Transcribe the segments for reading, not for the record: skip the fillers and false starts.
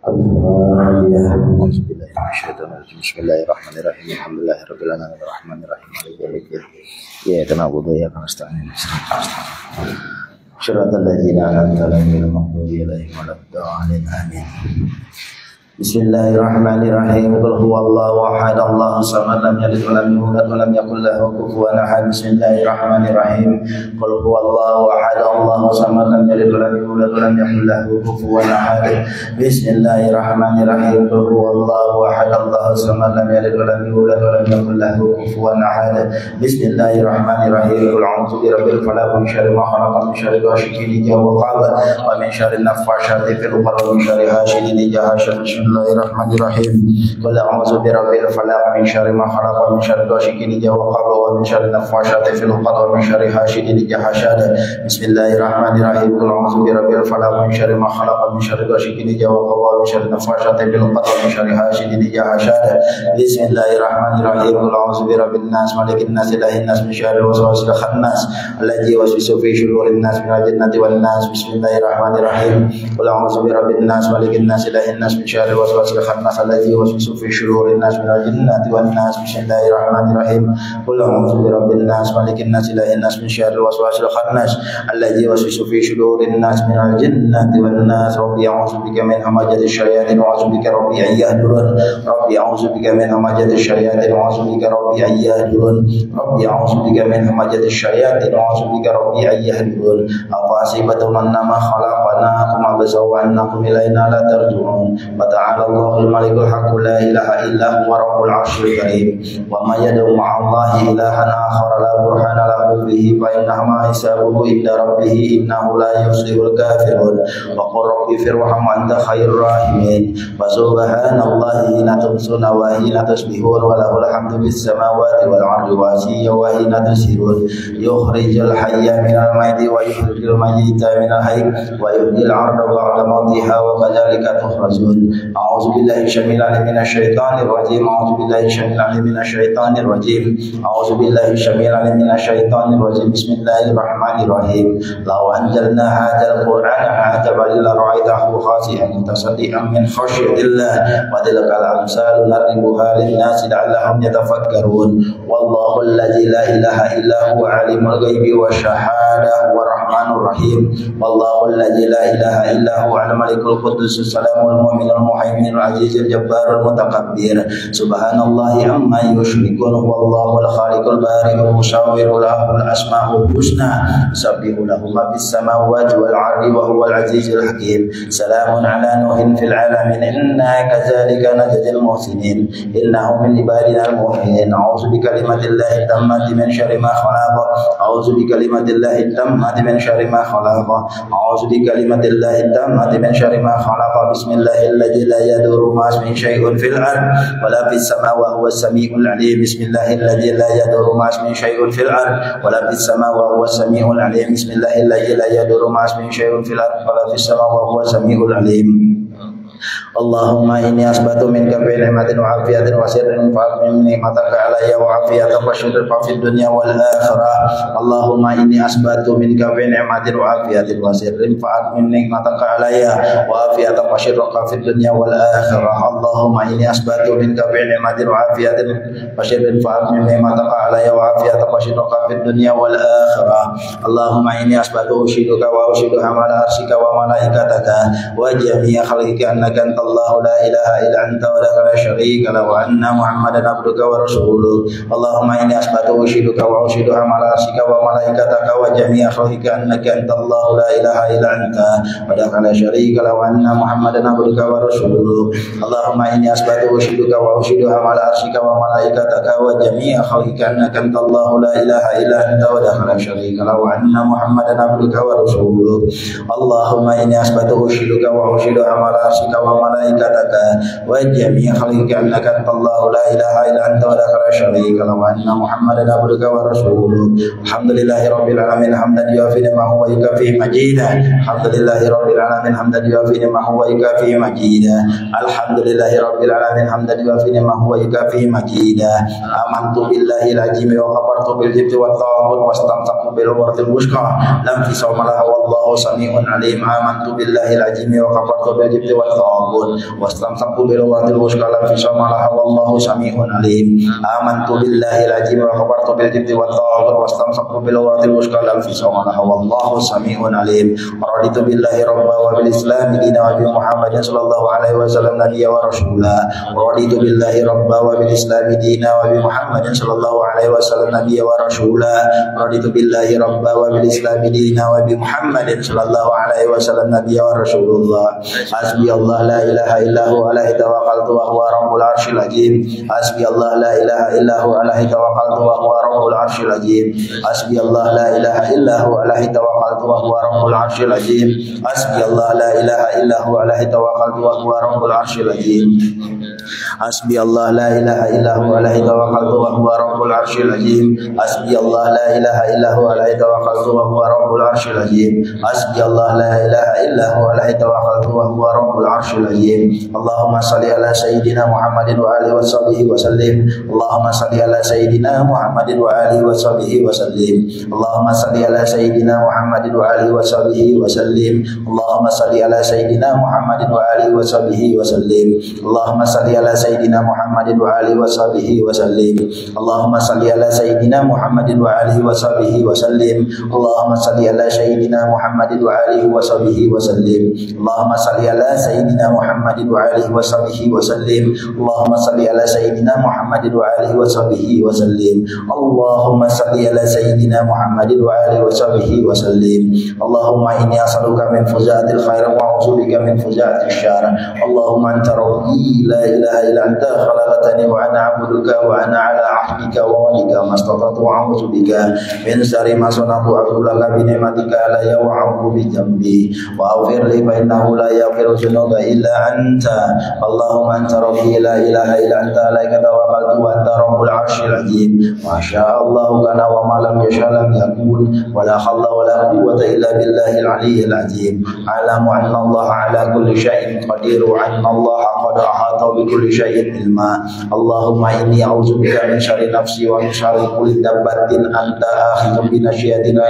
Bismillahirrahmanirrahim. Alhamdulillahirabbil alamin arrahmanirrahim maliki yaumiddin. Iyyaka na'budu wa iyyaka nasta'in. Shiratal ladzina an'amta 'alaihim ghairil maghdubi 'alaihim waladdallin. Amin. Bismillahirrahmanirrahim. Qul huwallahu ahad, Allahus samad, lam yalid wa lam yulad wa lam yakul lahu kufuwan ahad. Bismillahirrahmanirrahim. Qul huwallahu ahad, Allahus samad, lam yalid wa lam yulad wa lam yakul lahu kufuwan ahad. Bismillahirrahmanirrahim. Qul huwallahu ahad, Allahus samad, lam yalid wa lam yulad wa lam yakul lahu kufuwan ahad. Bismillahirrahmanirrahim. Qul a'udzu birabbil falaq, min syarri ma khalaq, min syarri ghasiqin idza waqab, wa min syarri naffasati fil 'uqad, wa min syarri hasidin idza hasad. Bismillahirrahmanirrahim. Qul a'udzu birabbil falaq, min syarri ma khalaq, min syarri ghasiqin idza waqab, wa min syarri naffasati fil 'uqad, wa min syarri hasidin idza hasad. Bismillahirrahmanirrahim. Qul a'udzu birabbil falaq, min syarri ma khalaq, min syarri ghasiqin idza waqab, wa min syarri naffasati fil 'uqad, wa min syarri hasidin idza hasad. Bismillahirrahmanirrahim. Qul a'udzu birabbin nas, malikin nas, ilahin nas, min syarril waswasil khannas, alladzi yuwaswisu fi shudurin nas, minal jinnati wan nas. Bismillahirrahmanirrahim. Qul a'udzu birabbin nas, malikin nas, ilahin nas, min syarril waswasil khannas, alladzi yuwaswisu fi shudurin nas, minal jinnati wan nas. Bismillahirrahmanirrahim. Qul a'udzu birabbin nas, malikin nas, ilahin nas, min syarril waswasil khannas, alladzi yuwaswisu fi shudurin nas, minal jinnati wan nas. Rabbi a'udzu bika min hamazati syayatin wa a'udzu bika rabbi an yahdurun. Rabbi a'udzu bika min hamazati syayatin wa a'udzu bika rabbi an yahdurun. Rabbi a'udzu bika min hamazati syayatin wa a'udzu bika rabbi an yahdurun. Afa asibatu annama khalaqnakum abasa wa annakum ilaina la tarji'un. Wa ta'ala Allahul malikul haqqu la ilaha illa huwa rabbul 'arsyil karim. Wa ma yad'u ma'allahi ilahan akhar la burhana lahu bihi fa innama hisabuhu inda rabbih innahu la yuflihul kafirun. Wa qur rabbi firham anta khairur rahimin. Wa subhanallahi hina tumsuna wa hina tusbihun wa lahul hamdu bis samawati wal ardi wa asiyya wa hina tusirun. Yukhrijul hayya minal mayyiti wa yukhrijul mayyita minal hayy wa yuhyil 'arda ba'da mawtiha wa kadzalika tukhrajun. A'udzu billahi syamil 'alim minasy syaithanir rajim. A'udzu billahi syamil 'alim minasy syaithanir rajim. A'udzu billahi syamil 'alim minasy syaithanir rajim. Bismillahirrahmanirrahim. Law anzalna hadzal qur'ana 'ala jabalin la ra'aitahu khashi'an mutasaddian min khasyatillah wa tilkal amsalu nadribuha lin-nasi la'allahum yatafakkarun. Wallahu alladzi la ilaha illa huwa 'alimul ghaibi wasyahadah wa rahmanur rahim. Wallahu alladzi la ilaha illa huwa al-malikul quddus salamul mu'minul muhaiminul azizul jabbarul mutakabbir. Subhanallahi amma yusyrikun. Wallahul khaliqul bari'ul musawwirul lahul asmaul husna. Yusabbihu lahu ma fis samawati wal ardi wa huwal azizul hakim. Salamun ala nuhin fil alamin inna kadzalika najzil muhsinin. Innahu min ibadina al-mu'minin. A'udzu bikalimatillahi tammati min syarri ma khalaq. A'udzu bikalimatillahi tammati min syarri ma khalaq. A'udzu bikalimatillahi tammati min syarri ma khalaq. Bismillahilladzi la yadurru ma ismihi syai'un fil ard wa la fis samaa'i wa huwas samii'ul 'aliim. Bismillahilladzi la yadurru ma ismihi syai'un fil ard wa la fis samaa'i wa huwas samii'ul 'aliim. Bismillahilladzi la yadurru ma ismihi syai'un fil ard wa la fis samaa'i wa huwas samii'ul 'aliim. Allahumma inni asbatu minka bi ni'matin wa afiyatin wa sirrin fa min ni'mataka alayya wa afiyatan wa syukran fid dunya wal akhirah. Allahumma inni asbatu minka bi ni'matin wa afiyatin wa sirrin fa min ni'mataka alayya wa afiyatan wa syukran fid dunya wal akhirah. Allahumma inni asbatu minka bi ni'matin wa afiyatin wa sirrin fa min ni'mataka alayya wa afiyatan wa syukran fid dunya wal akhirah. Allahumma inni asbatu ushiduka wa ushidu hamala arsyika wa malaikataka wa jami'a khalqika annaka Allahu la ilaha illa anta wa la syarika lahu wa anna Muhammadan abduka wa rasuluh. Allahumma inni asbatu ushiduka wa ushidu hamala arsyika wa malaikataka wa jami'a khalqika annaka Allahu la ilaha illa anta wa la syarika lahu wa anna Muhammadan abduka wa rasuluh. Allahumma inni asbatu ushiduka wa ushidu hamala arsyika wa malaikataka wa jami'a khalqika annaka Allahu la ilaha illa anta wa la syarika lahu wa anna Muhammadan abduka wa rasuluh. Allahumma inni asbatu ushiduka wa ushidu hamala arsyika wa malaikataka wa jami'a khalqika annaka Allahu la ilaha illa anta wa la syarika lahu wa anna Muhammadan abduka wa rasuluh. Alhamdulillahi rabbil alamin hamdan yuwafi ni'amahu wa yukafi majidah. Alhamdulillahi rabbil alamin hamdan yuwafi ni'amahu wa yukafi majidah. Alhamdulillahi rabbil alamin hamdan yuwafi ni'amahu wa yukafi majidah. Amantu billahi al-azim wa kafartu bil jibti wat taghut wastamsaktu bil urwatil wuthqa lam fisama laha wallahu samii'un alim. Amantu billahi al-azim wa kafartu bil jibti wat taghut wastamsaku bil wadil wuskalam fi samalaha wallahu sami'un alim. Amantu billahi al-azim wa kafartu bil jibti wat taghut wastamsaku bil wadil wuskalam fi samalaha wallahu sami'un alim. Raditu billahi rabba wa bil islam dinan wa bi Muhammadin sallallahu alaihi wasallam nabiyya wa rasula. Raditu billahi rabba wa bil islam dinan wa bi Muhammadin sallallahu alaihi wasallam nabiyya wa rasula. Raditu billahi rabba wa bil islam dinan wa bi Muhammadin sallallahu alaihi wasallam nabiyya wa rasulullah. Hasbi Allah la ilaha illahu alaihi tawakkaltu wa huwa rabbul arsyil azim. Hasbi Allah la ilaha illahu alaihi tawakkaltu wa huwa rabbul arsyil azim. Hasbi Allah la ilaha illahu alaihi tawakkaltu wa huwa rabbul arsyil azim. Hasbi Allah la ilaha illahu alaihi tawakkaltu wa huwa rabbul arsyil azim. Hasbi Allah la ilaha illahu alaihi tawakkaltu wa huwa rabbul arsyil azim. Hasbi Allah la ilaha illahu alaihi tawakkaltu wa huwa rabbul arsyil azim. Hasbi Allah la ilaha illahu alaihi tawakkaltu wa huwa rabbul arsyil azim. Allahumma salli ala sayyidina Muhammadin wa alihi wa sahbihi wa sallim. Allahumma salli ala sayyidina Muhammadin wa alihi wa sahbihi wa sallim. Allahumma salli ala sayyidina Muhammadin wa alihi wa sahbihi wa sallim. Allahumma salli ala sayyidina Muhammadin wa alihi wa sahbihi wa sallim. Allahumma salli ala sayyidina Muhammadin wa alihi wa sahbihi wa sallim. Allahumma salli ala sayyidina Muhammadin wa alihi wa sahbihi wa sallim. Allahumma salli ala sayyidina Muhammadin wa alihi wa sahbihi wa sallim. Allahumma salli ala sayyidina Muhammadin wa alihi wa sahbihi wa sallim. Allahumma salli ala sayyidina Muhammadin wa alihi wa sahbihi wa sallim. Allahumma salli ala sayyidina Muhammadin wa alihi wa sahbihi wa sallim. Allahumma inni as'aluka min fuzatil khair wa a'udzubika min fuzatil syarr. Allahumma anta rabbi la ilaha illa anta khalaqtani wa ana 'abduka wa ana 'ala 'ahdika wa wa'dika mastata'tu wa a'udzubika min syarri ma sana'tu a'udzulaka bi ni'matika alayya wa a'udzu bi dhanbi wa aghfir li fa innahu la yaghfiru dhunuba illa anta. Allahumma anta rabbi la ilaha illa anta alayka tawakkaltu wa anta rabbul 'arsyil 'azim. Ma sya'allah kana wa ma lam yasha' lam yakun wa la hawla wa la quwwata illa billahil 'aliyyil 'azim. Alamu anna Allah 'ala kulli syai'in qadir wa anna Allah qad ahata bi kulli syai'in ilma. Allahumma inni a'udzubika min syarri nafsi wa min syarri kulli dabbatin anta akhidhun bi nasyiatina.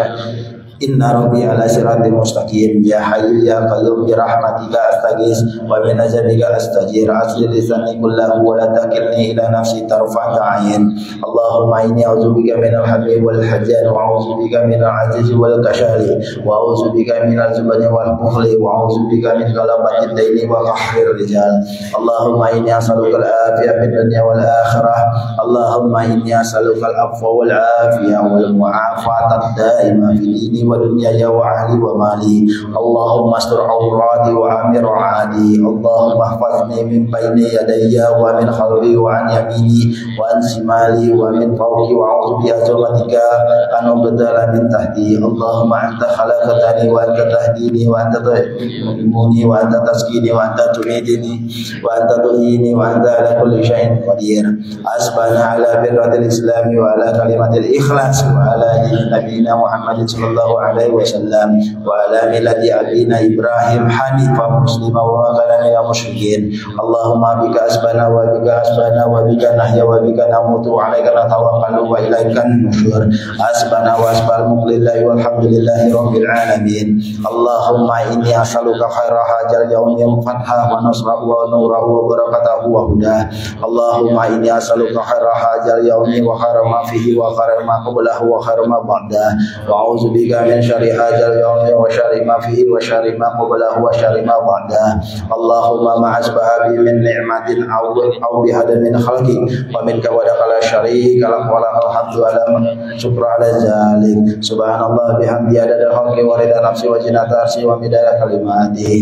Inna rabbi ala siratin mustaqim. Ya hayyu ya qayyum bi rahmatika astaghis wa bi najmika astajir. Asli lisani kullahu wa la takilni ila nafsi tarfata ayn. Allahumma inni a'udzubika min al-hammi wal hajan wa a'udzubika min al-'ajzi wal kashali wa a'udzubika min al-jubni wal bukhli wa a'udzubika min ghalabati ad-daini wa qahrir rijal. Allahumma inni as'aluka al-afiyah fid dunya wal akhirah. Allahumma inni as'aluka al-'afwa wal 'afiyah wal mu'afata ad-daima fi dini wa dunyaya wa ahli wa mali. Allahumma astur awrati wa amir adi. Allahumma ihfazni min bayni yadayya wa min khalfi wa an yamini wa an shimali wa min fawqi wa a'udzu bi azmatika an ubdala min tahti. Allahumma anta khalaqtani wa anta tahdini wa anta tu'minuni wa anta taskini wa anta tumidini wa anta tuhini wa anta ala kulli syai'in qadir. Asbana ala birratil islami wa ala kalimatil ikhlas wa ala dini nabiyina Muhammadin sallallahu alaihi wasallam wa ala millati abina Ibrahim hanifan muslima wa kana minal musyrikin. Allahumma bika asbana wa bika asbana wa bika nahya wa bika namutu wa alaika natawakkalu wa ilaikan nusyur. Asbana wa asbal muqlillahi walhamdulillahi rabbil alamin. Allahumma inni as'aluka khaira hajal yaumi fatha wa nasrahu wa nurahu wa barakatahu wa huda. Allahumma inni as'aluka khaira hajal yaumi wa khaira ma fihi wa khaira ma qablahu wa khaira ma ba'da wa a'udzubika min syarri hadzal yawmi wa syarri ma fihi wa syarri ma qablahu wa syarri ma ba'da. Allahumma ma asbaha bi min ni'matin aw bi hadan min khalqi wa minka wa dakala syarika lak wa lakal hamdu ala syukra ala zalik. Subhanallah bihamdi adada khalqi wa rida nafsi wa zinata arsi wa midada kalimati.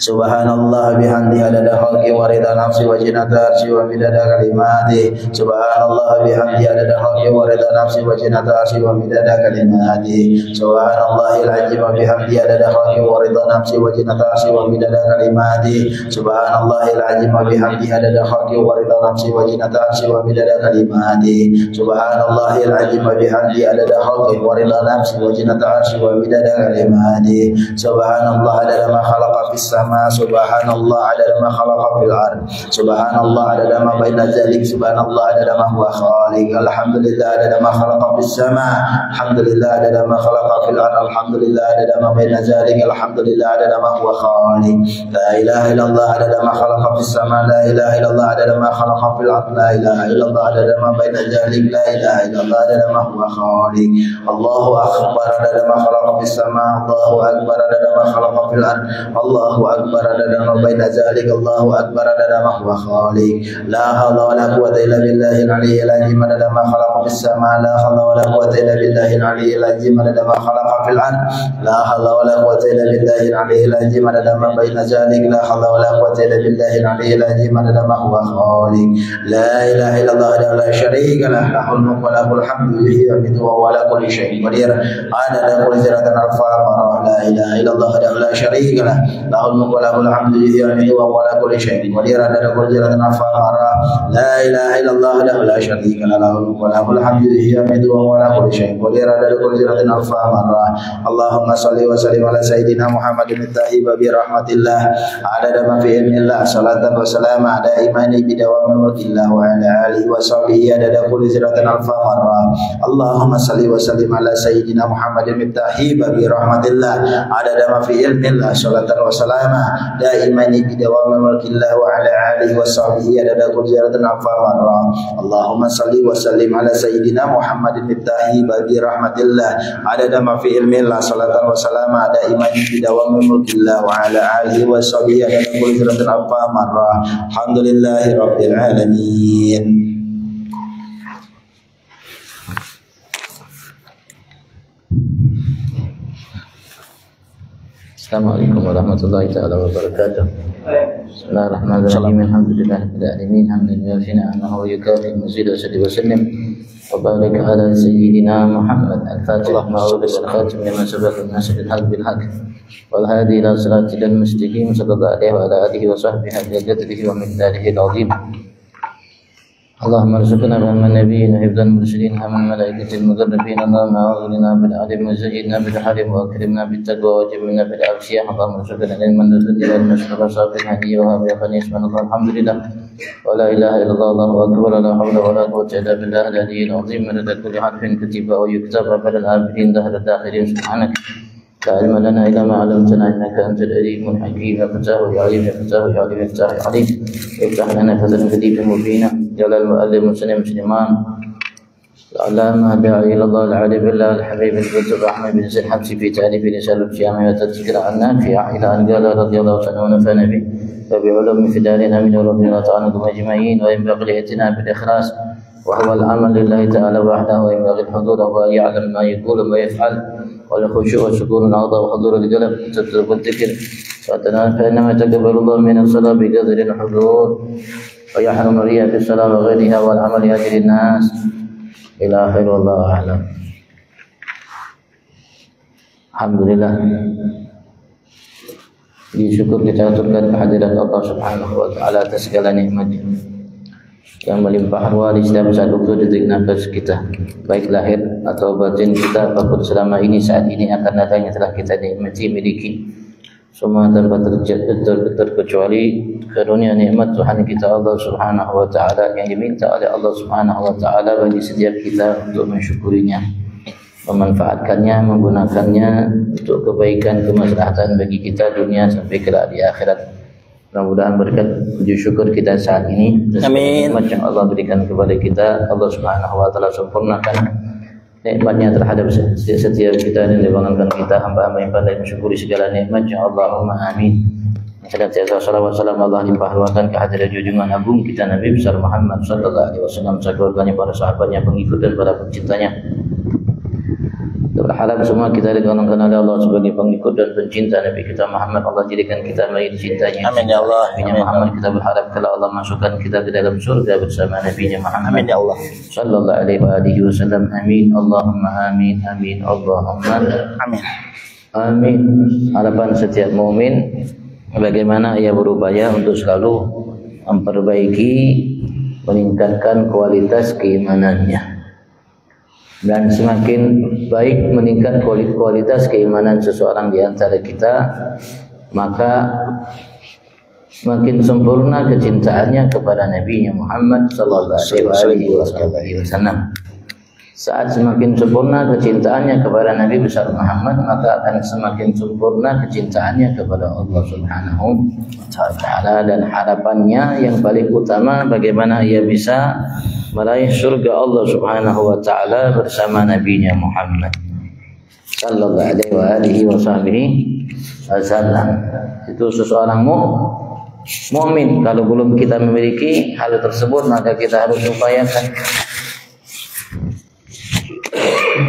Subhanallah bihamdi adada khalqi wa rida nafsi wa zinata arsi wa midada kalimati. Subhanallah bihamdi adada khalqi wa rida nafsi wa zinata arsi wa midada kalimati. Subhanallahil azim wa bihamdi adada khalqi wa rida nafsi wa zinata arsi wa midada kalimati. Subhanallahil azim wa bihamdi adada khalqi wa rida nafsi wa zinata arsi wa midada kalimati. Subhanallahil azim wa bihamdi adada khalqi wa rida nafsi wa zinata arsi wa midada kalimati. Subhanallah adada ma khalaqa fis sama, subhanallah adada ma khalaqa fil ard, subhanallah adada ma baina zalik, subhanallah adada ma huwa khaliq, alhamdulillah adada ma khalaqa fis sama, alhamdulillah adada ma khalaqa fil ard, alhamdulillah adada ma baina zalik, alhamdulillah adada ma huwa khaliq, la ilaha illallah adada ma khalaqa fis sama, la ilaha illallah adada ma khalaqa fil ard, la ilaha illallah adada ma baina zalik, la ilaha illallah adada ma huwa khaliq, Allahu akbar adada ma khalaqa fis sama, Allahu akbar adada ma khalaqa fil ard, Allahu akbar adada ma baina zalik, Allahu akbar adada ma huwa khaliq, la haula wala quwwata illa billahil aliyyil azim adada ma khalaqa fis sama, la haula wala quwwata illa billahil aliyyil azim adada ma khalaqa fil ard, la haula wala quwwata illa billahil aliyyil azim adada ma baina zalik, la haula wala quwwata illa billahil aliyyil azim adada ma huwa khaliq, la ilaha illallah la syarika lah, lahul mulku wa lahul hamdu yuhyi wa yumiitu wa huwa ala kulli syai'in qadir, adada kulli dzarratin alfa marrah, la ilaha illallah la syarika lah, lahul mulku wa lahul hamdu yuhyi wa yumiitu wa huwa ala kulli syai'in qadir, adada kulli dzarratin alfa marrah, la ilaha illallah la syarika lah, lahul mulku wa lahul hamdu yuhyi wa yumiitu wa huwa ala kulli syai'in qadir, adada kulli dzarratin alfa marrah. Allahumma shalli wa sallim ala sayyidina Muhammadin at-tahib bi rahmatillah, adada ma fi ilmillah, salatan wa salam ala imani bi dawami mulkillah wa ala alihi wa sahbihi adada kulli dzarratin alfa marrah. Allahumma shalli wa sallim ala sayyidina Muhammadin at-tahib bi rahmatillah, adada ma fi ilmillah, salatan wa salam ala imani bi dawami mulkillah wa ala alihi wa sahbihi adada kulli dzarratin alfa marrah. Allahumma shalli wa sallim ala sayyidina Muhammadin at-tahib bi rahmatillah, adada ma fi ilmillah, salatan wa salam ala imani bi dawami mulkillah wa ala alihi wa sahbihi adada kulli dzarratin alfa marrah. Alhamdulillahi rabbil alamin. Assalamualaikum warahmatullahi taala wabarakatuh. Bismillahirrahmanirrahim. Alhamdulillahirabbil alamin. Hamdan yuwaffi'u wa yukafi mazid wa salli wa sallim wa barik ala sayyidina Muhammad al-Fatih ma'ruf al-khatim lima sabaqa an-nas bil haqq bil haqq wal hadi ila siratil mustaqim sallallahu alaihi wa ala alihi wa sahbihi qadrihi wa miqdarihi al-azim. اللهم ارزقنا فهم النبيين وحفظ المرسلين هم الملائكة المقربين. اللهم أغننا بالعلم وزيدنا بالحلم وأكرمنا بالتقوى وجبنا بالعافية. اللهم ارزقنا علما نفذ والمشكر صافي الهدي وهب يقني سبحان الله الحمد لله ولا إله إلا الله الله أكبر ولا حول ولا قوة إلا بالله العلي العظيم. مدد كل حرف كتب أو يكتب أبد الآبدين دهر الداخلين. سبحانك لا علم لنا إلا ما علمتنا إنك أنت العليم الحكيم. فتاه يا عليم فتاه يا عليم فتاه يا عليم افتح لنا فتحا كتيبا مبينا. جل المؤلف مسلم مسلمان العلامة داعي إلى الله العلي بالله الحبيب القدس أحمد بن زيد الحبسي في تأليف رسالة الجامعة وتذكر عن نافع إلى أن قال رضي الله تعالى ونفعنا به وبعلوم في دارنا من ورضي الله تعالى عنكم أجمعين. وينبغي الاعتناء بالإخلاص وهو العمل لله تعالى وحده. وينبغي الحضور وهو يعلم ما يقول وما يفعل والخشوع والسكون العظيم وحضور القلب والتدبر والذكر فإنما يتقبل الله من الصلاة بقدر الحضور ويحرم الرياء في الصلاة وغيرها والعمل لأجل الناس إلى آخر والله أعلم. Alhamdulillah, disyukur kita aturkan kehadiran Allah Subhanahu wa taala atas segala nikmat yang melimpah ruah di setiap saat waktu detik nafas kita, baik lahir atau batin kita, apapun selama ini saat ini akan datangnya telah kita nikmati miliki. Semua tanpa terkecuali karunia nikmat Tuhan kita Allah Subhanahu wa taala yang diminta oleh Allah Subhanahu wa taala bagi setiap kita untuk mensyukurinya, memanfaatkannya, menggunakannya untuk kebaikan kemaslahatan bagi kita dunia sampai kelak di akhirat. Mudah-mudahan berkat puji syukur kita saat ini, amin, nikmat yang Allah berikan kepada kita, Allah Subhanahu wa taala sempurnakan nikmatnya terhadap setiap kita dan dibangunkan kita hamba-hamba yang pandai mensyukuri segala nikmatnya. Allahumma amin. Senantiasa salawat salam Allah limpahkan kehadiran junjungan agung kita Nabi besar Muhammad sallallahu alaihi wasallam, keluarganya, para sahabatnya, pengikut dan para pencintanya. Berharap semua kita digolongkan oleh Allah sebagai pengikut dan pencinta Nabi kita Muhammad. Allah jadikan kita mai dicintanya. Amin ya Allah. Nabi Muhammad kita berharap kalau Allah masukkan kita ke dalam surga bersama Nabi Muhammad. Amin ya Allah. Sallallahu alaihi wasallam. Amin. Allahumma amin. Amin. Allahumma amin. Amin. Harapan setiap mukmin bagaimana ia berupaya untuk selalu memperbaiki, meningkatkan kualitas keimanannya. Dan semakin baik meningkat kualitas keimanan seseorang di antara kita, maka makin sempurna kecintaannya kepada Nabi Muhammad sallallahu alaihi wasallam. Saat semakin sempurna kecintaannya kepada Nabi besar Muhammad, maka akan semakin sempurna kecintaannya kepada Allah Subhanahu wa taala, dan harapannya yang paling utama bagaimana ia bisa meraih surga Allah Subhanahu wa taala bersama Nabi Muhammad sallallahu alaihi wasallam. Itu seseorang mukmin. Kalau belum kita memiliki hal tersebut, maka kita harus upayakan.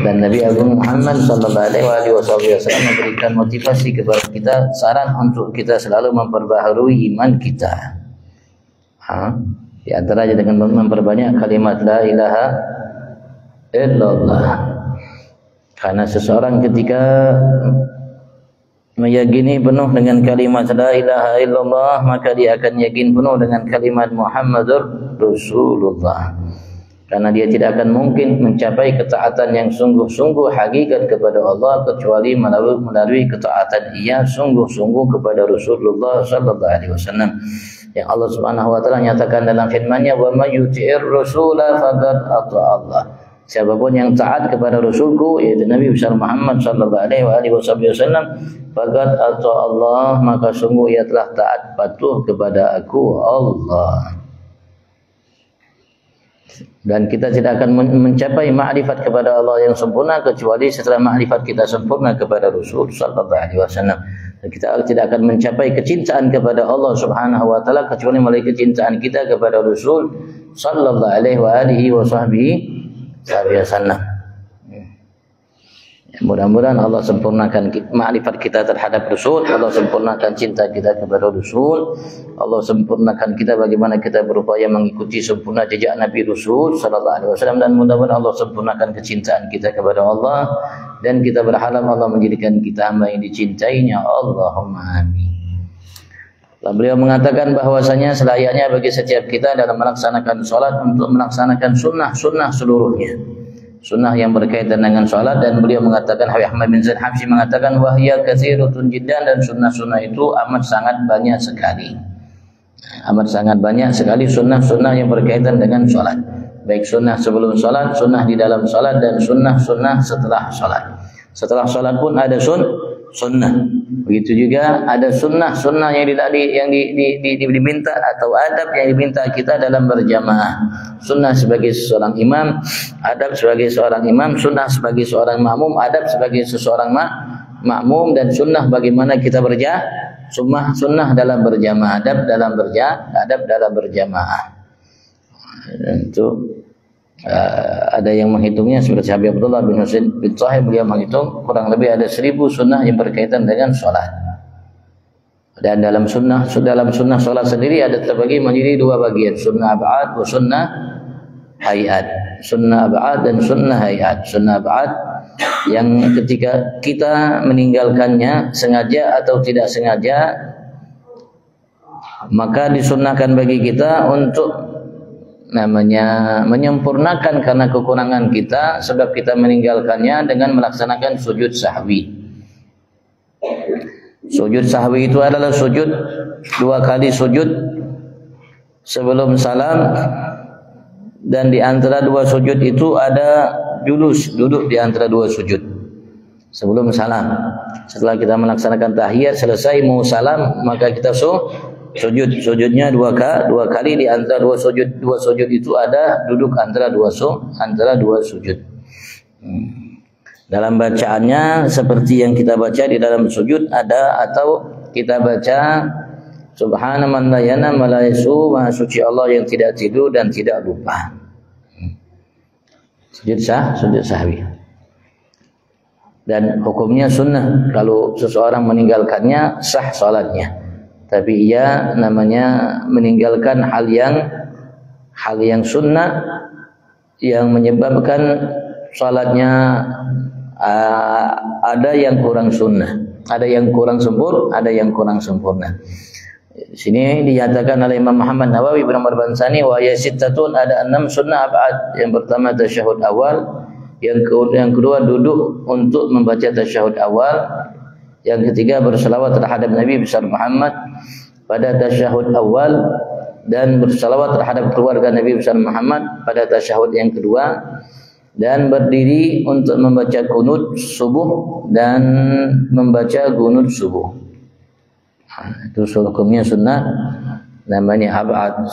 Dan Nabi Agung Muhammad sallallahu alaihi wasallam memberikan motivasi kepada kita, saran untuk kita selalu memperbaharui iman kita. Di antaranya dengan memperbanyak kalimat la ilaha illallah. Karena seseorang ketika meyakini penuh dengan kalimat la ilaha illallah, maka dia akan yakin penuh dengan kalimat Muhammadur Rasulullah. Karena dia tidak akan mungkin mencapai ketaatan yang sungguh-sungguh hakikat kepada Allah kecuali melalui ketaatan ia sungguh-sungguh kepada Rasulullah sallallahu alaihi wasallam. Yang Allah Subhanahu wa taala nyatakan dalam firman-Nya, "Wa may yuti'ir rasula faqad ata'a Allah." Siapapun yang taat kepada Rasulku, yaitu Nabi besar Muhammad sallallahu alaihi wasallam, faqad ata'a Allah, maka sungguh ia telah taat patuh kepada aku Allah. Dan kita tidak akan mencapai ma'rifat kepada Allah yang sempurna kecuali setelah ma'rifat kita sempurna kepada Rasul sallallahu alaihi wasallam. Dan kita tidak akan mencapai kecintaan kepada Allah Subhanahu wa taala kecuali melalui kecintaan kita kepada Rasul sallallahu alaihi wasallam. Mudah-mudahan Allah sempurnakan ma'rifat kita terhadap Rasul, Allah sempurnakan cinta kita kepada Rasul, Allah sempurnakan kita bagaimana kita berupaya mengikuti sempurna jejak Nabi Rasul sallallahu alaihi wasallam, dan mudah-mudahan Allah sempurnakan kecintaan kita kepada Allah, dan kita berharap Allah menjadikan kita hamba yang dicintainya. Allahumma amin. Beliau mengatakan bahwasanya selayaknya bagi setiap kita dalam melaksanakan salat untuk melaksanakan sunnah-sunnah seluruhnya. Sunnah yang berkaitan dengan salat, dan beliau mengatakan, Habib Ahmad bin Zaid Habsyi mengatakan, wahya katsiratun jiddan, dan sunnah-sunnah itu amat sangat banyak sekali. Amat sangat banyak sekali sunnah-sunnah yang berkaitan dengan salat. Baik sunnah sebelum salat, sunnah di dalam salat, dan sunnah-sunnah setelah salat. Setelah salat pun ada sunnah. Begitu juga ada sunnah-sunnah yang diminta atau adab yang diminta kita dalam berjamaah. Sunnah sebagai seorang imam, adab sebagai seorang imam, sunnah sebagai seorang makmum, adab sebagai seseorang makmum, dan sunnah bagaimana kita sunnah dalam berjamaah, adab dalam berjamaah. Itu ada yang menghitungnya seperti Habib Abdullah bin Husain bin Tahir, beliau menghitung kurang lebih ada 1000 sunnah yang berkaitan dengan sholat. Dan dalam sunnah sholat sendiri ada terbagi menjadi 2 bagian, sunnah ab'ad dan sunnah hayat. Sunnah ab'ad dan sunnah hayat. Sunnah ab'ad yang ketika kita meninggalkannya sengaja atau tidak sengaja, maka disunnahkan bagi kita untuk menyempurnakan karena kekurangan kita sebab kita meninggalkannya dengan melaksanakan sujud sahwi. Sujud sahwi itu adalah sujud 2 kali sujud sebelum salam, dan di antara 2 sujud itu ada duduk di antara 2 sujud sebelum salam. Setelah kita melaksanakan tahiyat selesai mau salam, maka kita sujudnya 2 kali, di antara 2 sujud itu ada duduk antara dua sujud. Dalam bacaannya seperti yang kita baca di dalam sujud ada, atau kita baca Subhana man la yanam wa la yasu, maha suci Allah yang tidak tidur dan tidak lupa. Sujud sahwi. Dan hukumnya sunnah. Kalau seseorang meninggalkannya sah salatnya. Tapi ia namanya meninggalkan hal yang sunnah yang menyebabkan salatnya ada yang kurang sunnah, ada yang kurang sempurna. Di sini dinyatakan oleh Imam Muhammad Nawawi bin Umar Bansani, wa yasittatun, ada 6 sunnah ab'ad. Yang pertama tasyahud awal, yang kedua duduk untuk membaca tasyahud awal, Yang ketiga, berselawat terhadap Nabi besar Muhammad pada tasyahud awal, dan berselawat terhadap keluarga Nabi besar Muhammad pada tasyahud yang kedua, dan berdiri untuk membaca kunut subuh dan membaca kunut subuh. Itu hukumnya sunnah, namanya ab'ad,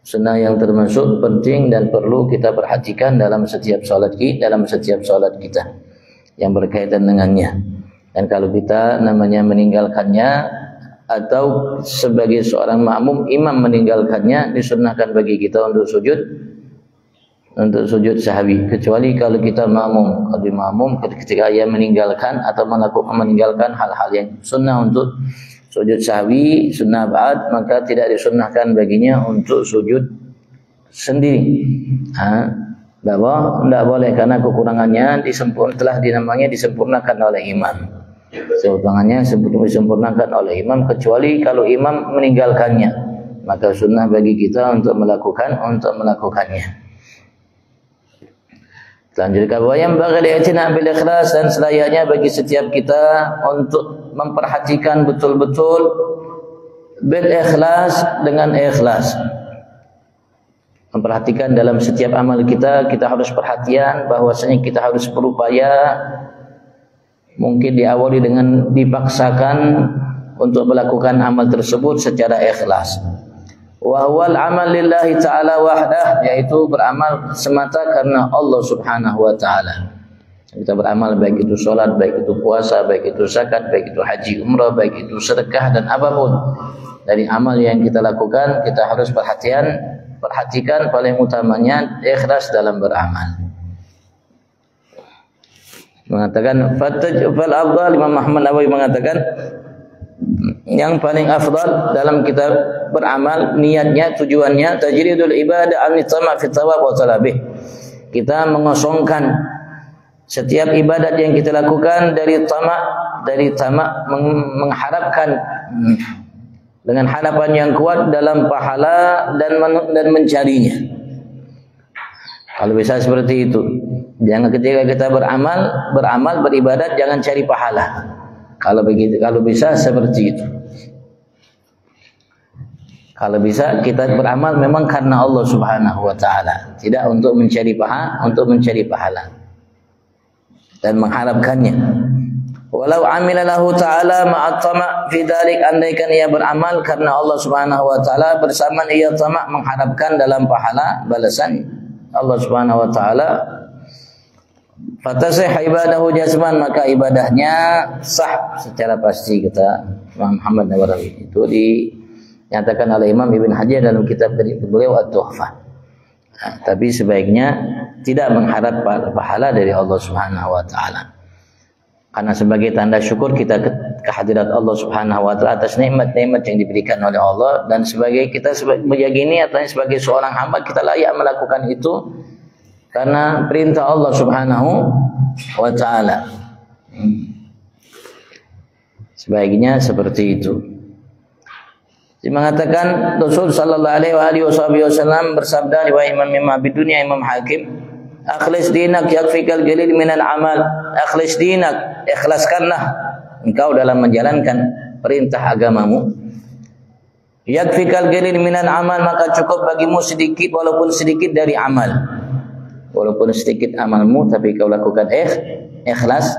sunnah yang termasuk penting dan perlu kita perhatikan dalam setiap salat kita yang berkaitan dengannya. Dan kalau kita namanya meninggalkannya atau sebagai seorang makmum imam meninggalkannya, disunnahkan bagi kita untuk sujud sahwi, kecuali kalau kita makmum. Kalau makmum ketika ia meninggalkan atau meninggalkan hal-hal yang sunnah untuk sujud sahwi, sunnah ba'ad, maka tidak disunnahkan baginya untuk sujud sendiri. Tidak boleh, karena kekurangannya telah disempurnakan oleh imam. Kekurangannya disempurnakan oleh imam, kecuali kalau imam meninggalkannya, maka sunnah bagi kita untuk melakukannya. Selanjutnya, wa yanbaghi al-i'tina' bil ikhlas, dan selayaknya bagi setiap kita untuk memperhatikan betul-betul bil ikhlas, dengan ikhlas. Memperhatikan dalam setiap amal kita harus perhatian bahwasanya kita harus berupaya, mungkin diawali dengan dipaksakan untuk melakukan amal tersebut secara ikhlas. Wa huwal amal lillahi ta'ala wahdah, yaitu beramal semata karena Allah Subhanahu wa taala. Kita beramal baik itu salat, baik itu puasa, baik itu zakat, baik itu haji umrah, baik itu sedekah dan apapun dari amal yang kita lakukan, kita harus perhatikan paling utamanya ikhlas dalam beramal. Mengatakan fal afdal, Imam Muhammad Nawawi mengatakan yang paling afdal dalam kita beramal, niatnya, tujuannya tajridul ibadah an-nitama fi thawab wa talabih. Kita mengosongkan setiap ibadat yang kita lakukan dari tamak mengharapkan dengan harapan yang kuat dalam pahala dan mencarinya. Kalau bisa seperti itu. Jangan ketika kita beramal, beribadat, jangan cari pahala. Kalau bisa seperti itu. Kalau bisa kita beramal memang karena Allah Subhanahu wa taala, tidak untuk mencari pahala dan mengharapkannya. Walau amila lahu ta'ala ma'at tama' fi dzalik, andaikan ia beramal karena Allah Subhanahu wa taala bersamaan ia tamak mengharapkan dalam pahala balasan Allah Subhanahu wa taala, fatasih ibadahu jazman, maka ibadahnya sah secara pasti. Kata Imam Muhammad Nawawi, itu dinyatakan oleh Imam Ibn Hajar dalam kitab dari beliau At-Tuhfah. Tapi sebaiknya tidak mengharap pahala dari Allah Subhanahu wa taala, karena sebagai tanda syukur kita kehadirat Allah Subhanahu wa taala atas nikmat-nikmat yang diberikan oleh Allah, dan sebagai kita meyakini atau sebagai seorang hamba kita layak melakukan itu karena perintah Allah Subhanahu wa taala. Sebaiknya seperti itu. Dia mengatakan Rasul sallallahu alaihi wasallam bersabda, riwayat Imam Abi Dunya, Imam Hakim, akhlis dinak yakfikal jalil minal amal. Akhlis dinak, ikhlaskanlah engkau dalam menjalankan perintah agamamu. Yakfikal jalil minal amal, maka cukup bagimu sedikit, walaupun sedikit dari amal. Walaupun sedikit amalmu, tapi kau lakukan ikhlas,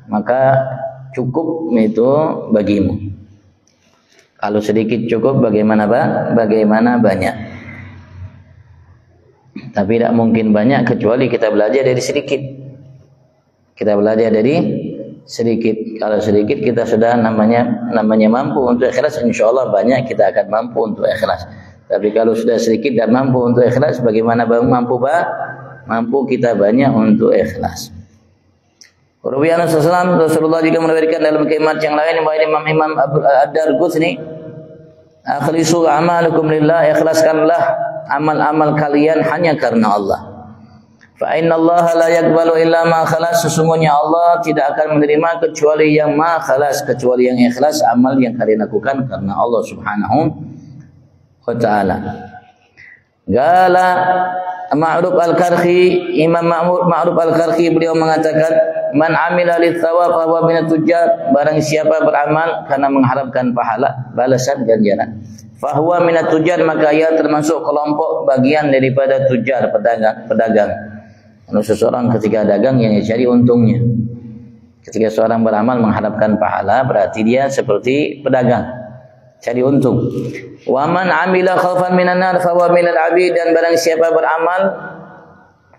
maka cukup itu bagimu. Kalau sedikit cukup, bagaimana banyak? Tapi tidak mungkin banyak kecuali kita belajar dari sedikit. Kalau sedikit kita sudah namanya mampu untuk ikhlas, insya Allah banyak kita akan mampu untuk ikhlas. Tapi kalau sudah sedikit dan mampu untuk ikhlas, bagaimana mampu kita banyak untuk ikhlas. Rasulullah juga meriwayatkan dalam kalimat yang lain, Imam Ad-Darqutni, akhlisu a'malakum lillah, ikhlaskanlah amal-amal kalian hanya karena Allah. Fa innallaha la yaqbalu illa ma khalas, sesungguhnya Allah tidak akan menerima kecuali yang ma khalas, kecuali yang ikhlas, amal yang kalian lakukan karena Allah Subhanahu wa taala. Gala Ma'ruf Al-Karhi, Imam Ma'ruf Al-Karhi beliau mengatakan, man amila litsawab fa huwa minat tujjar, barang siapa beramal karena mengharapkan pahala, balasan, ganjaran, fa huwa minat tujjar, maka ia termasuk kelompok bagian daripada tujjar, pedagang. Kalau seseorang ketika dagang yang cari untungnya. Ketika seorang beramal mengharapkan pahala, berarti dia seperti pedagang, cari untung. Wa man amila khaufan minan nar fa huwa minal abid, dan barang siapa beramal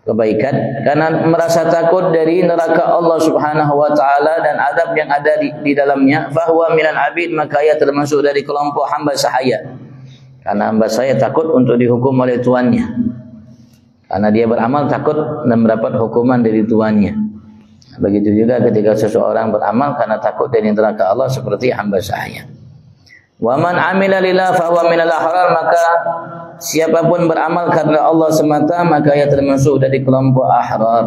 kebaikan karena merasa takut dari neraka Allah Subhanahu wa taala dan azab yang ada di dalamnya, fa huwa minal abid, maka ia termasuk dari kelompok hamba sahaya. Karena hamba saya takut untuk dihukum oleh tuannya. Karena dia beramal takut dan mendapat hukuman dari tuannya. Begitu juga ketika seseorang beramal karena takut dari neraka Allah seperti hamba sahaya. Wa man amila lillah fa huwa minal ahrar, maka siapapun beramal karena Allah semata maka ia termasuk dari kelompok ahrar,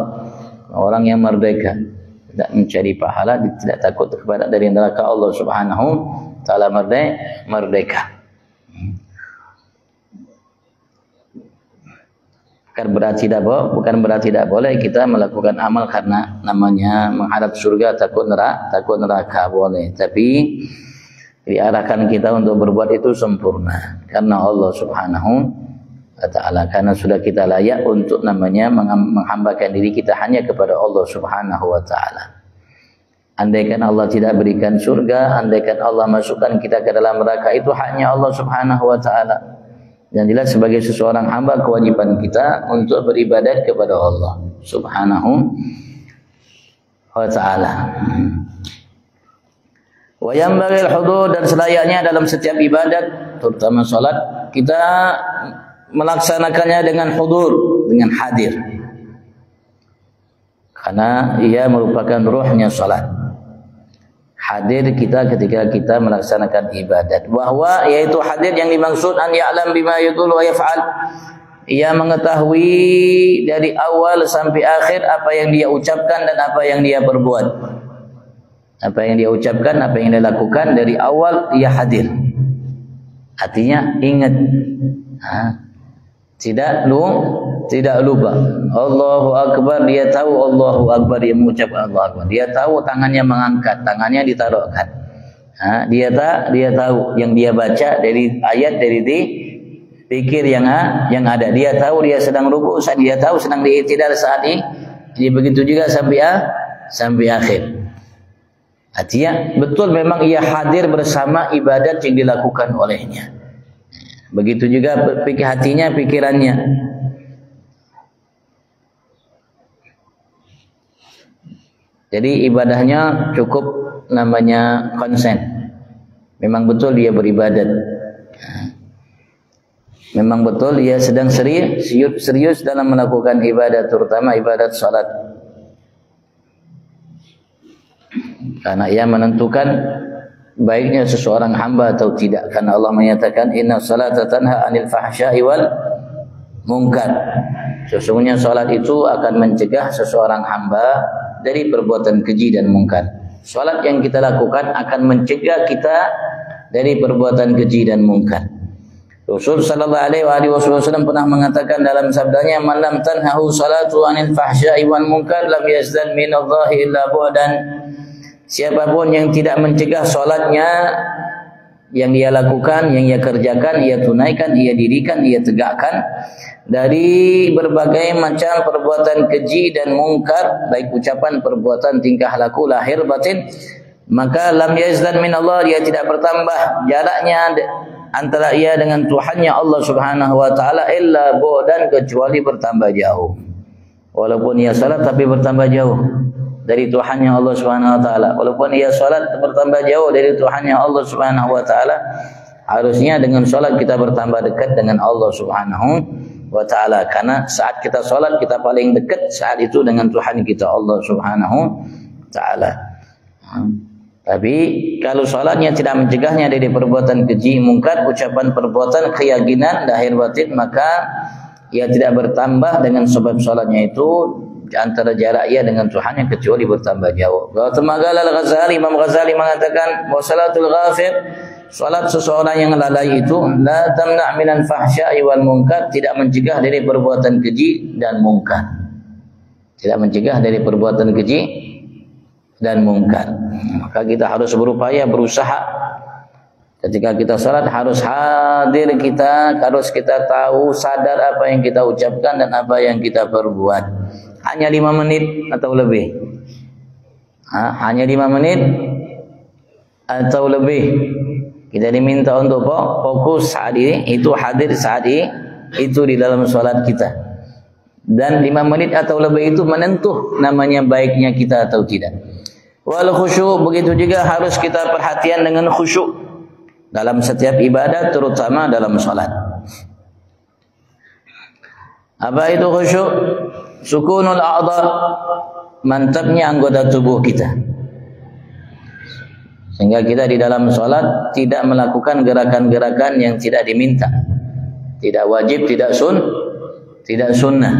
orang yang merdeka, tidak mencari pahala, tidak takut kepada dari neraka Allah Subhanahu taala, merdeka. Bukan berarti tidak boleh kita melakukan amal karena namanya mengharap surga, takut neraka boleh, tapi diarahkan kita untuk berbuat itu sempurna karena Allah Subhanahu wa taala, karena sudah kita layak untuk namanya menghambakan diri kita hanya kepada Allah Subhanahu wa taala. Andaikan Allah tidak berikan surga, andaikan Allah masukkan kita ke dalam neraka, itu haknya Allah Subhanahu wa taala. Dan jelas sebagai seseorang hamba kewajiban kita untuk beribadat kepada Allah Subhanahu wa taala. Wa yanbaghi al-hudur, dan selayaknya dalam setiap ibadat terutama salat kita melaksanakannya dengan hudur, dengan hadir. Karena ia merupakan ruhnya salat. Hadir kita ketika kita melaksanakan ibadat. Bahwa yaitu hadir yang dimaksud an ya'lam bima yaqulu wa yaf'al. Ia mengetahui dari awal sampai akhir apa yang dia ucapkan dan apa yang dia perbuat. Apa yang dia ucapkan, apa yang dia lakukan dari awal dia hadir. Artinya ingat. Tidak lupa. Allahu Akbar, dia tahu Allahu Akbar, dia mengucapkan Allahu Akbar. Dia tahu tangannya mengangkat, tangannya ditaruhkan. Dia tahu yang dia baca dari ayat, dari zikir yang ada. Dia tahu dia sedang rukuk, dia tahu sedang diiktidal saat ini. Jadi begitu juga sampai akhir. Artinya betul memang ia hadir bersama ibadat yang dilakukan olehnya. Begitu juga pikir hatinya, pikirannya. Jadi ibadahnya cukup namanya konsen. Memang betul dia beribadat. Memang betul dia sedang serius dalam melakukan ibadat, terutama ibadat salat. Karena ia menentukan baiknya seseorang hamba atau tidak, karena Allah menyatakan inna salata tanha 'anil fahsya'i wal munkar. Sesungguhnya salat itu akan mencegah seseorang hamba dari perbuatan keji dan mungkar. Salat yang kita lakukan akan mencegah kita dari perbuatan keji dan mungkar. Rasul sallallahu alaihi wasallam pernah mengatakan dalam sabdanya, man lam tanhahu salatu 'anil fahsya'i wal munkar lam yazdad minallahi illa bu'dan. Siapapun yang tidak mencegah salatnya, yang dia lakukan, yang ia kerjakan, ia tunaikan, ia dirikan, ia tegakkan dari berbagai macam perbuatan keji dan mungkar, baik ucapan, perbuatan, tingkah laku, lahir batin, maka lam yazdad minallah, dia tidak bertambah jaraknya antara ia dengan Tuhannya Allah Subhanahu wa taala illa bu'dan, kecuali bertambah jauh. Walaupun ia salat tapi bertambah jauh dari Tuhannya Allah Subhanahu wa taala. Walaupun ia salat bertambah jauh dari Tuhannya Allah Subhanahu wa taala, harusnya dengan salat kita bertambah dekat dengan Allah Subhanahu wa taala. Karena saat kita salat kita paling dekat saat itu dengan Tuhan kita Allah Subhanahu wa taala. Tapi kalau salatnya tidak mencegahnya dari perbuatan keji, mungkar, ucapan, perbuatan, keyakinan, lahir batin, maka ia tidak bertambah dengan sebab salatnya itu antara jarak ia dengan Tuhannya, kecuali bertambah jauh. Imam Ghazali mengatakan bahwa salatul ghafir, salat seseorang yang lalai itu la tamna' minal fahsya'i wal munkar, tidak mencegah dari perbuatan keji dan mungkar. Tidak mencegah dari perbuatan keji dan mungkar. Maka kita harus berupaya, berusaha. Ketika kita salat harus hadir kita, harus kita tahu, sadar apa yang kita ucapkan dan apa yang kita perbuat. Hanya 5 menit atau lebih. Hanya 5 menit atau lebih. Kita diminta untuk fokus saat ini, itu hadir saat ini, itu di dalam salat kita. Dan 5 menit atau lebih itu menentuh namanya baiknya kita atau tidak. Wal khusyuk, begitu juga harus kita perhatian dengan khusyuk dalam setiap ibadah, terutama dalam salat. Apa itu khusyuk? Sukunul a'dha, mantapnya anggota tubuh kita. Sehingga kita di dalam salat tidak melakukan gerakan-gerakan yang tidak diminta. Tidak wajib, tidak sunnah.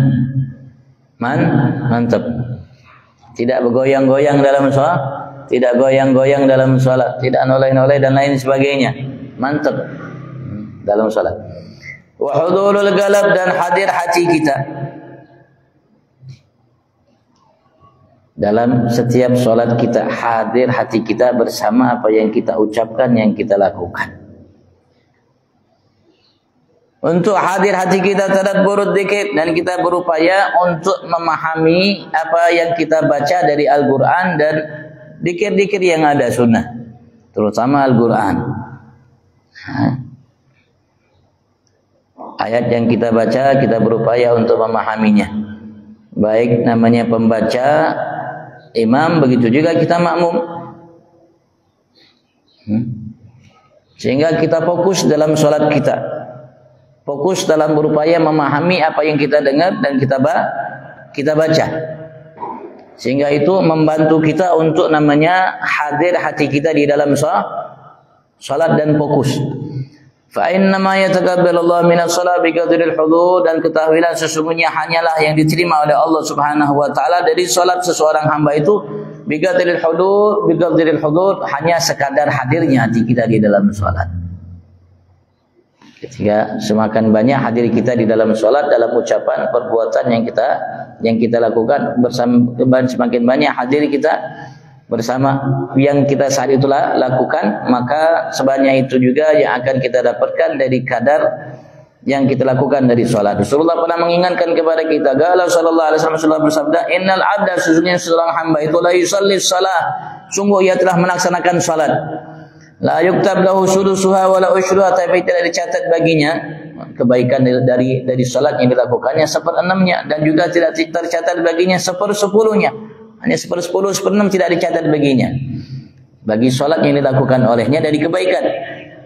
Mantap. Tidak bergoyang-goyang dalam salat, tidak goyang-goyang dalam salat, tidak noleh-noleh dan lain sebagainya. Mantap dalam salat. Wa hudurul qalb, dan hadir hati kita. Dalam setiap salat kita hadir hati kita bersama apa yang kita ucapkan, yang kita lakukan. Untuk hadir hati kita tadabburud dzikir, dan kita berupaya untuk memahami apa yang kita baca dari Al-Quran dan dzikir-dzikir yang ada sunnah, terutama Al-Quran. Ayat yang kita baca kita berupaya untuk memahaminya, baik namanya pembaca, imam, begitu juga kita makmum. Sehingga kita fokus dalam salat kita, fokus dalam berupaya memahami apa yang kita dengar dan kita baca, sehingga itu membantu kita untuk namanya hadir hati kita di dalam salat dan fokus. Fa inna ma yataqabbalullahu minas salat biqadril hudur, dan ketahuilah sesungguhnya hanyalah yang diterima oleh Allah Subhanahu wa taala dari salat seseorang hamba itu biqadril hudur, hanya sekadar hadirnya hati kita di dalam salat. Ketika semakin banyak hadir kita di dalam salat, dalam ucapan, perbuatan yang kita lakukan bersama, semakin banyak hadir kita bersama yang kita saat itu lakukan, maka sebanyak itu juga yang akan kita dapatkan dari kadar yang kita lakukan dari salat. Rasulullah pernah mengingatkan kepada kita, qala sallallahu alaihi wasallam bersabda, innal abda, sesungguhnya seorang hamba itu la yusalli shalah, sungguh ia telah melaksanakan salat. La yuktab lahu sudusuha wala usyruha, tapi tidak dicatat baginya kebaikan dari salat yang dilakukannya 1/6-nya, dan juga tidak tercatat baginya 1/10-nya. Hanya 1/10, 1/6 tidak dicatat baginya bagi salat yang dilakukan olehnya dari kebaikan.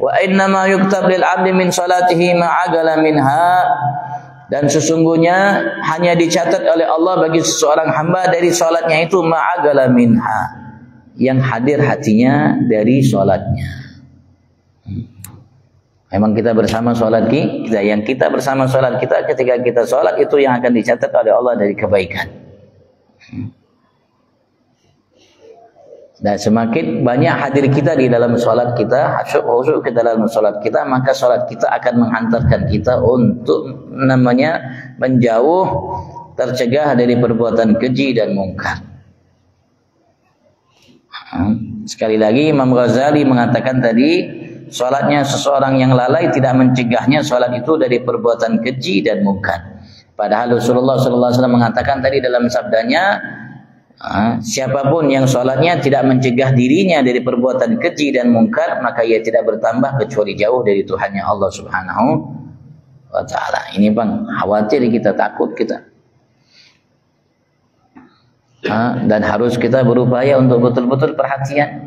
Wa inna ma yuktab lil 'abdi min salatihi ma'agala minha, dan sesungguhnya hanya dicatat oleh Allah bagi seseorang hamba dari salatnya itu ma'agala minha, yang hadir hatinya dari salatnya. Memang kita bersama salat kita, yang kita bersama salat kita ketika kita salat itu yang akan dicatat oleh Allah dari kebaikan. Dan semakin banyak hadir kita di dalam salat kita, khusyuk ke dalam salat kita, maka salat kita akan menghantarkan kita untuk namanya menjauh, tercegah dari perbuatan keji dan mungkar. Sekali lagi Imam Ghazali mengatakan tadi, salatnya seseorang yang lalai tidak mencegahnya salat itu dari perbuatan keji dan mungkar. Padahal Rasulullah SAW mengatakan tadi dalam sabdanya, siapapun yang salatnya tidak mencegah dirinya dari perbuatan keji dan mungkar, maka ia tidak bertambah kecuali jauh dari Tuhannya Allah Subhanahu wa taala. Ini Bang, khawatir kita, takut kita. Dan harus kita berupaya untuk betul-betul perhatian.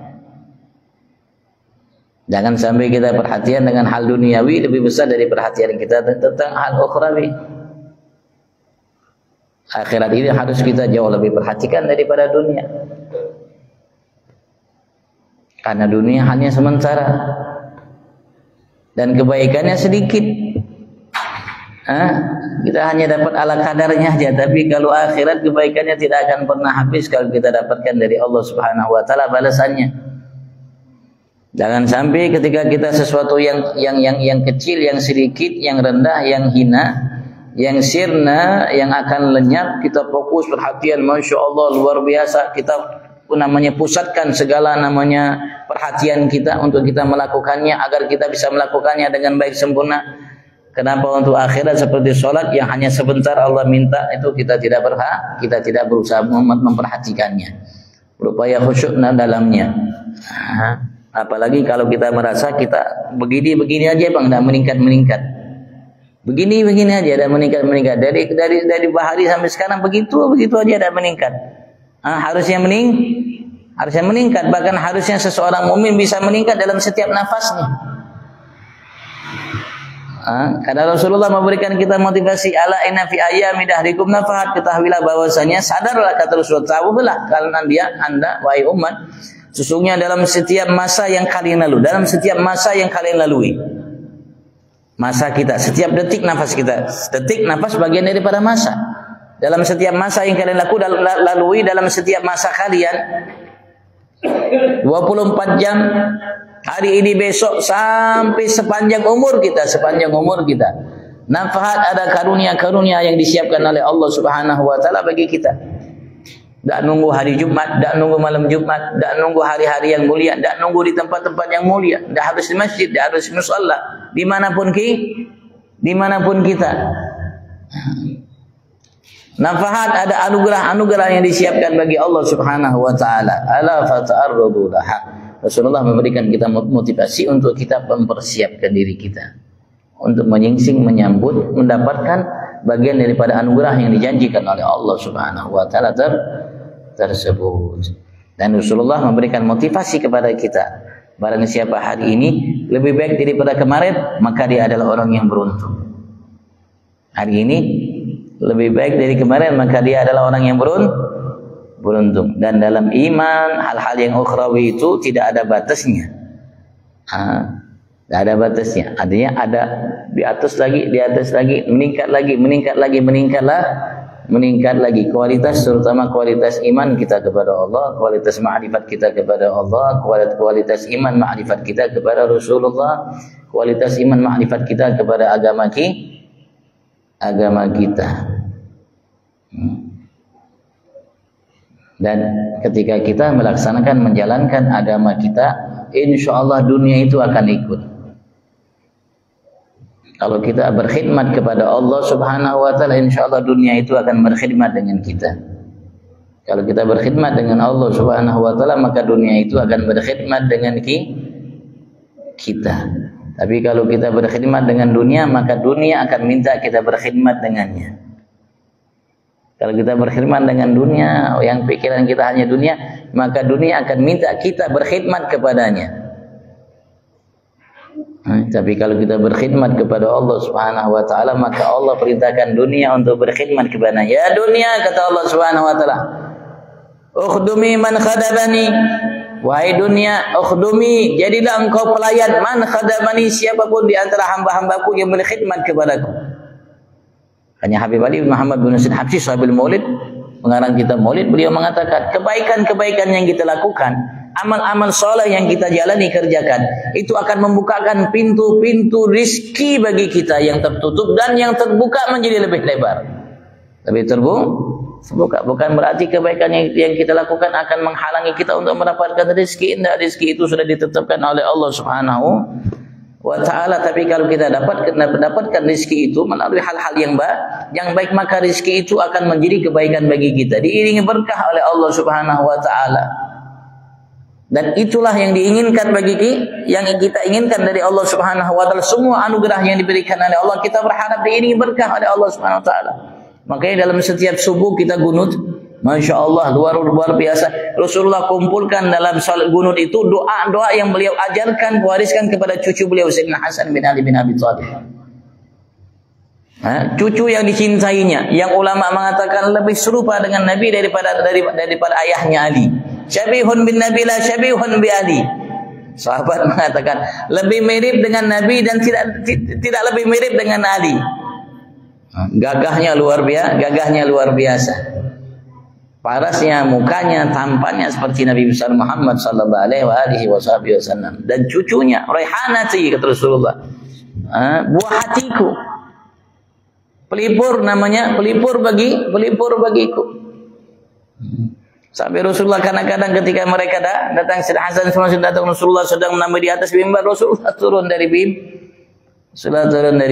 Jangan sampai kita perhatian dengan hal duniawi lebih besar dari perhatian kita tentang hal ukhrawi. Akhirat ini harus kita jauh lebih perhatikan daripada dunia. Karena dunia hanya sementara dan kebaikannya sedikit. Kita hanya dapat ala kadarnya aja, tapi kalau akhirat kebaikannya tidak akan pernah habis kalau kita dapatkan dari Allah Subhanahu wa taala balasannya. Jangan sampai ketika kita sesuatu yang kecil, yang sedikit, yang rendah, yang hina, yang sirna, yang akan lenyap, kita fokus perhatian, Masya Allah luar biasa, kita namanya pusatkan segala namanya perhatian kita untuk kita melakukannya agar kita bisa melakukannya dengan baik sempurna. Kenapa untuk akhirat seperti sholat yang hanya sebentar Allah minta itu kita tidak berusaha memperhatikannya, berupaya khusyuk dalamnya. Apalagi kalau kita merasa kita begini aja bang, tidak meningkat. Begini aja tidak meningkat. Dari bahari sampai sekarang begitu aja tidak meningkat. Harusnya meningkat. Bahkan harusnya seseorang mukmin bisa meningkat dalam setiap nafasnya. Karena Rasulullah memberikan kita motivasi, ala inna fi ayyami dahrikum nafahat, ketahuilah bahwasanya, sadarlah kata Rasulullah, tahulah kalian anda wahai umat, sesungguhnya dalam setiap masa yang kalian lalui, masa kita, setiap detik nafas kita, detik nafas bagian daripada masa. Dalam setiap masa yang kalian lalui, dalam setiap masa kalian 24 jam, hari ini besok sampai sepanjang umur kita. Nafahat, ada karunia-karunia yang disiapkan oleh Allah Subhanahu wa taala bagi kita. Tak nunggu hari Jumat, tak nunggu malam Jumat, tak nunggu hari-hari yang mulia, tak nunggu di tempat-tempat yang mulia, tak harus di masjid, tak harus di musalla, dimanapun kita. Nafahat, ada anugerah yang disiapkan bagi Allah Subhanahu wa taala. Ala fata'arradu laha. Rasulullah memberikan kita motivasi untuk kita mempersiapkan diri kita untuk menyingsing, menyambut, mendapatkan bagian daripada anugerah yang dijanjikan oleh Allah Subhanahu wa taala tersebut. Dan Rasulullah memberikan motivasi kepada kita, barang siapa hari ini lebih baik daripada kemarin, maka dia adalah orang yang beruntung. Hari ini lebih baik dari kemarin, maka dia adalah orang yang beruntung. Dan dalam iman, hal-hal yang ukhrawi itu tidak ada batasnya. Tidak ada batasnya. Artinya ada di atas lagi, meningkat lagi. Kualitas, terutama kualitas iman kita kepada Allah, kualitas ma'rifat kita kepada Allah, kualitas iman ma'rifat kita kepada Rasulullah, kualitas iman ma'rifat kita kepada agama kita. Dan ketika kita menjalankan agama kita, insya Allah dunia itu akan ikut. Kalau kita berkhidmat kepada Allah Subhanahu wa taala, insya Allah dunia itu akan berkhidmat dengan kita. Kalau kita berkhidmat dengan Allah Subhanahu wa taala, maka dunia itu akan berkhidmat dengan kita. Tapi kalau kita berkhidmat dengan dunia, maka dunia akan minta kita berkhidmat dengannya. Kalau kita berkhidmat dengan dunia, yang pikiran kita hanya dunia, maka dunia akan minta kita berkhidmat kepadanya. Tapi kalau kita berkhidmat kepada Allah Subhanahu wa taala, maka Allah perintahkan dunia untuk berkhidmat kepadanya. Ya dunia, kata Allah Subhanahu wa taala, ukhdumi man khadabani. Wahai dunia, ukhdumi, jadilah engkau pelayan man khadabani, siapapun di antara hamba-hambaku yang berkhidmat kepadaku. Hanya Habib Ali bin Muhammad bin Husain Habsyi Sahibul Maulid, pengarang kitab Maulid, beliau mengatakan, kebaikan-kebaikan yang kita lakukan, amal-amal soleh yang kita jalani, kerjakan, itu akan membukakan pintu-pintu rizki bagi kita yang tertutup dan yang terbuka menjadi lebih lebar. Lebih terbuka, bukan berarti kebaikan yang kita lakukan akan menghalangi kita untuk mendapatkan rizki. Tidak, rizki itu sudah ditetapkan oleh Allah Subhanahu wa ta'ala. Tapi kalau kita mendapatkan rizki itu melalui hal-hal yang baik, maka rizki itu akan menjadi kebaikan bagi kita, diiringi berkah oleh Allah Subhanahu wa ta'ala. Dan itulah yang diinginkan yang kita inginkan dari Allah Subhanahu wa ta'ala. Semua anugerah yang diberikan oleh Allah, kita berharap diiringi berkah oleh Allah Subhanahu wa ta'ala. Makanya dalam setiap subuh kita gunut, Masya Allah, luar biasa. Rasulullah kumpulkan dalam salat gunut itu doa-doa yang beliau ajarkan, wariskan kepada cucu beliau, Sayyidina Hasan bin Ali bin Abi Thalib. Cucu yang dicintainya, yang ulama mengatakan lebih serupa dengan Nabi daripada ayahnya Ali. Syabihun bin Nabi la syabihun bi Ali. Sahabat mengatakan lebih mirip dengan Nabi dan tidak lebih mirip dengan Ali. Gagahnya luar biasa. Parasnya, mukanya, tampannya seperti Nabi besar Muhammad sallallahu alaihi wasallam. Dan cucunya Raihanati, kata Rasulullah, buah hatiku, pelipur namanya, pelipur bagiku. Sampai Rasulullah kadang-kadang ketika mereka datang, Sayyidina Hasan sama datang, Rasulullah sedang menambah di atas mimbar, Rasulullah turun dari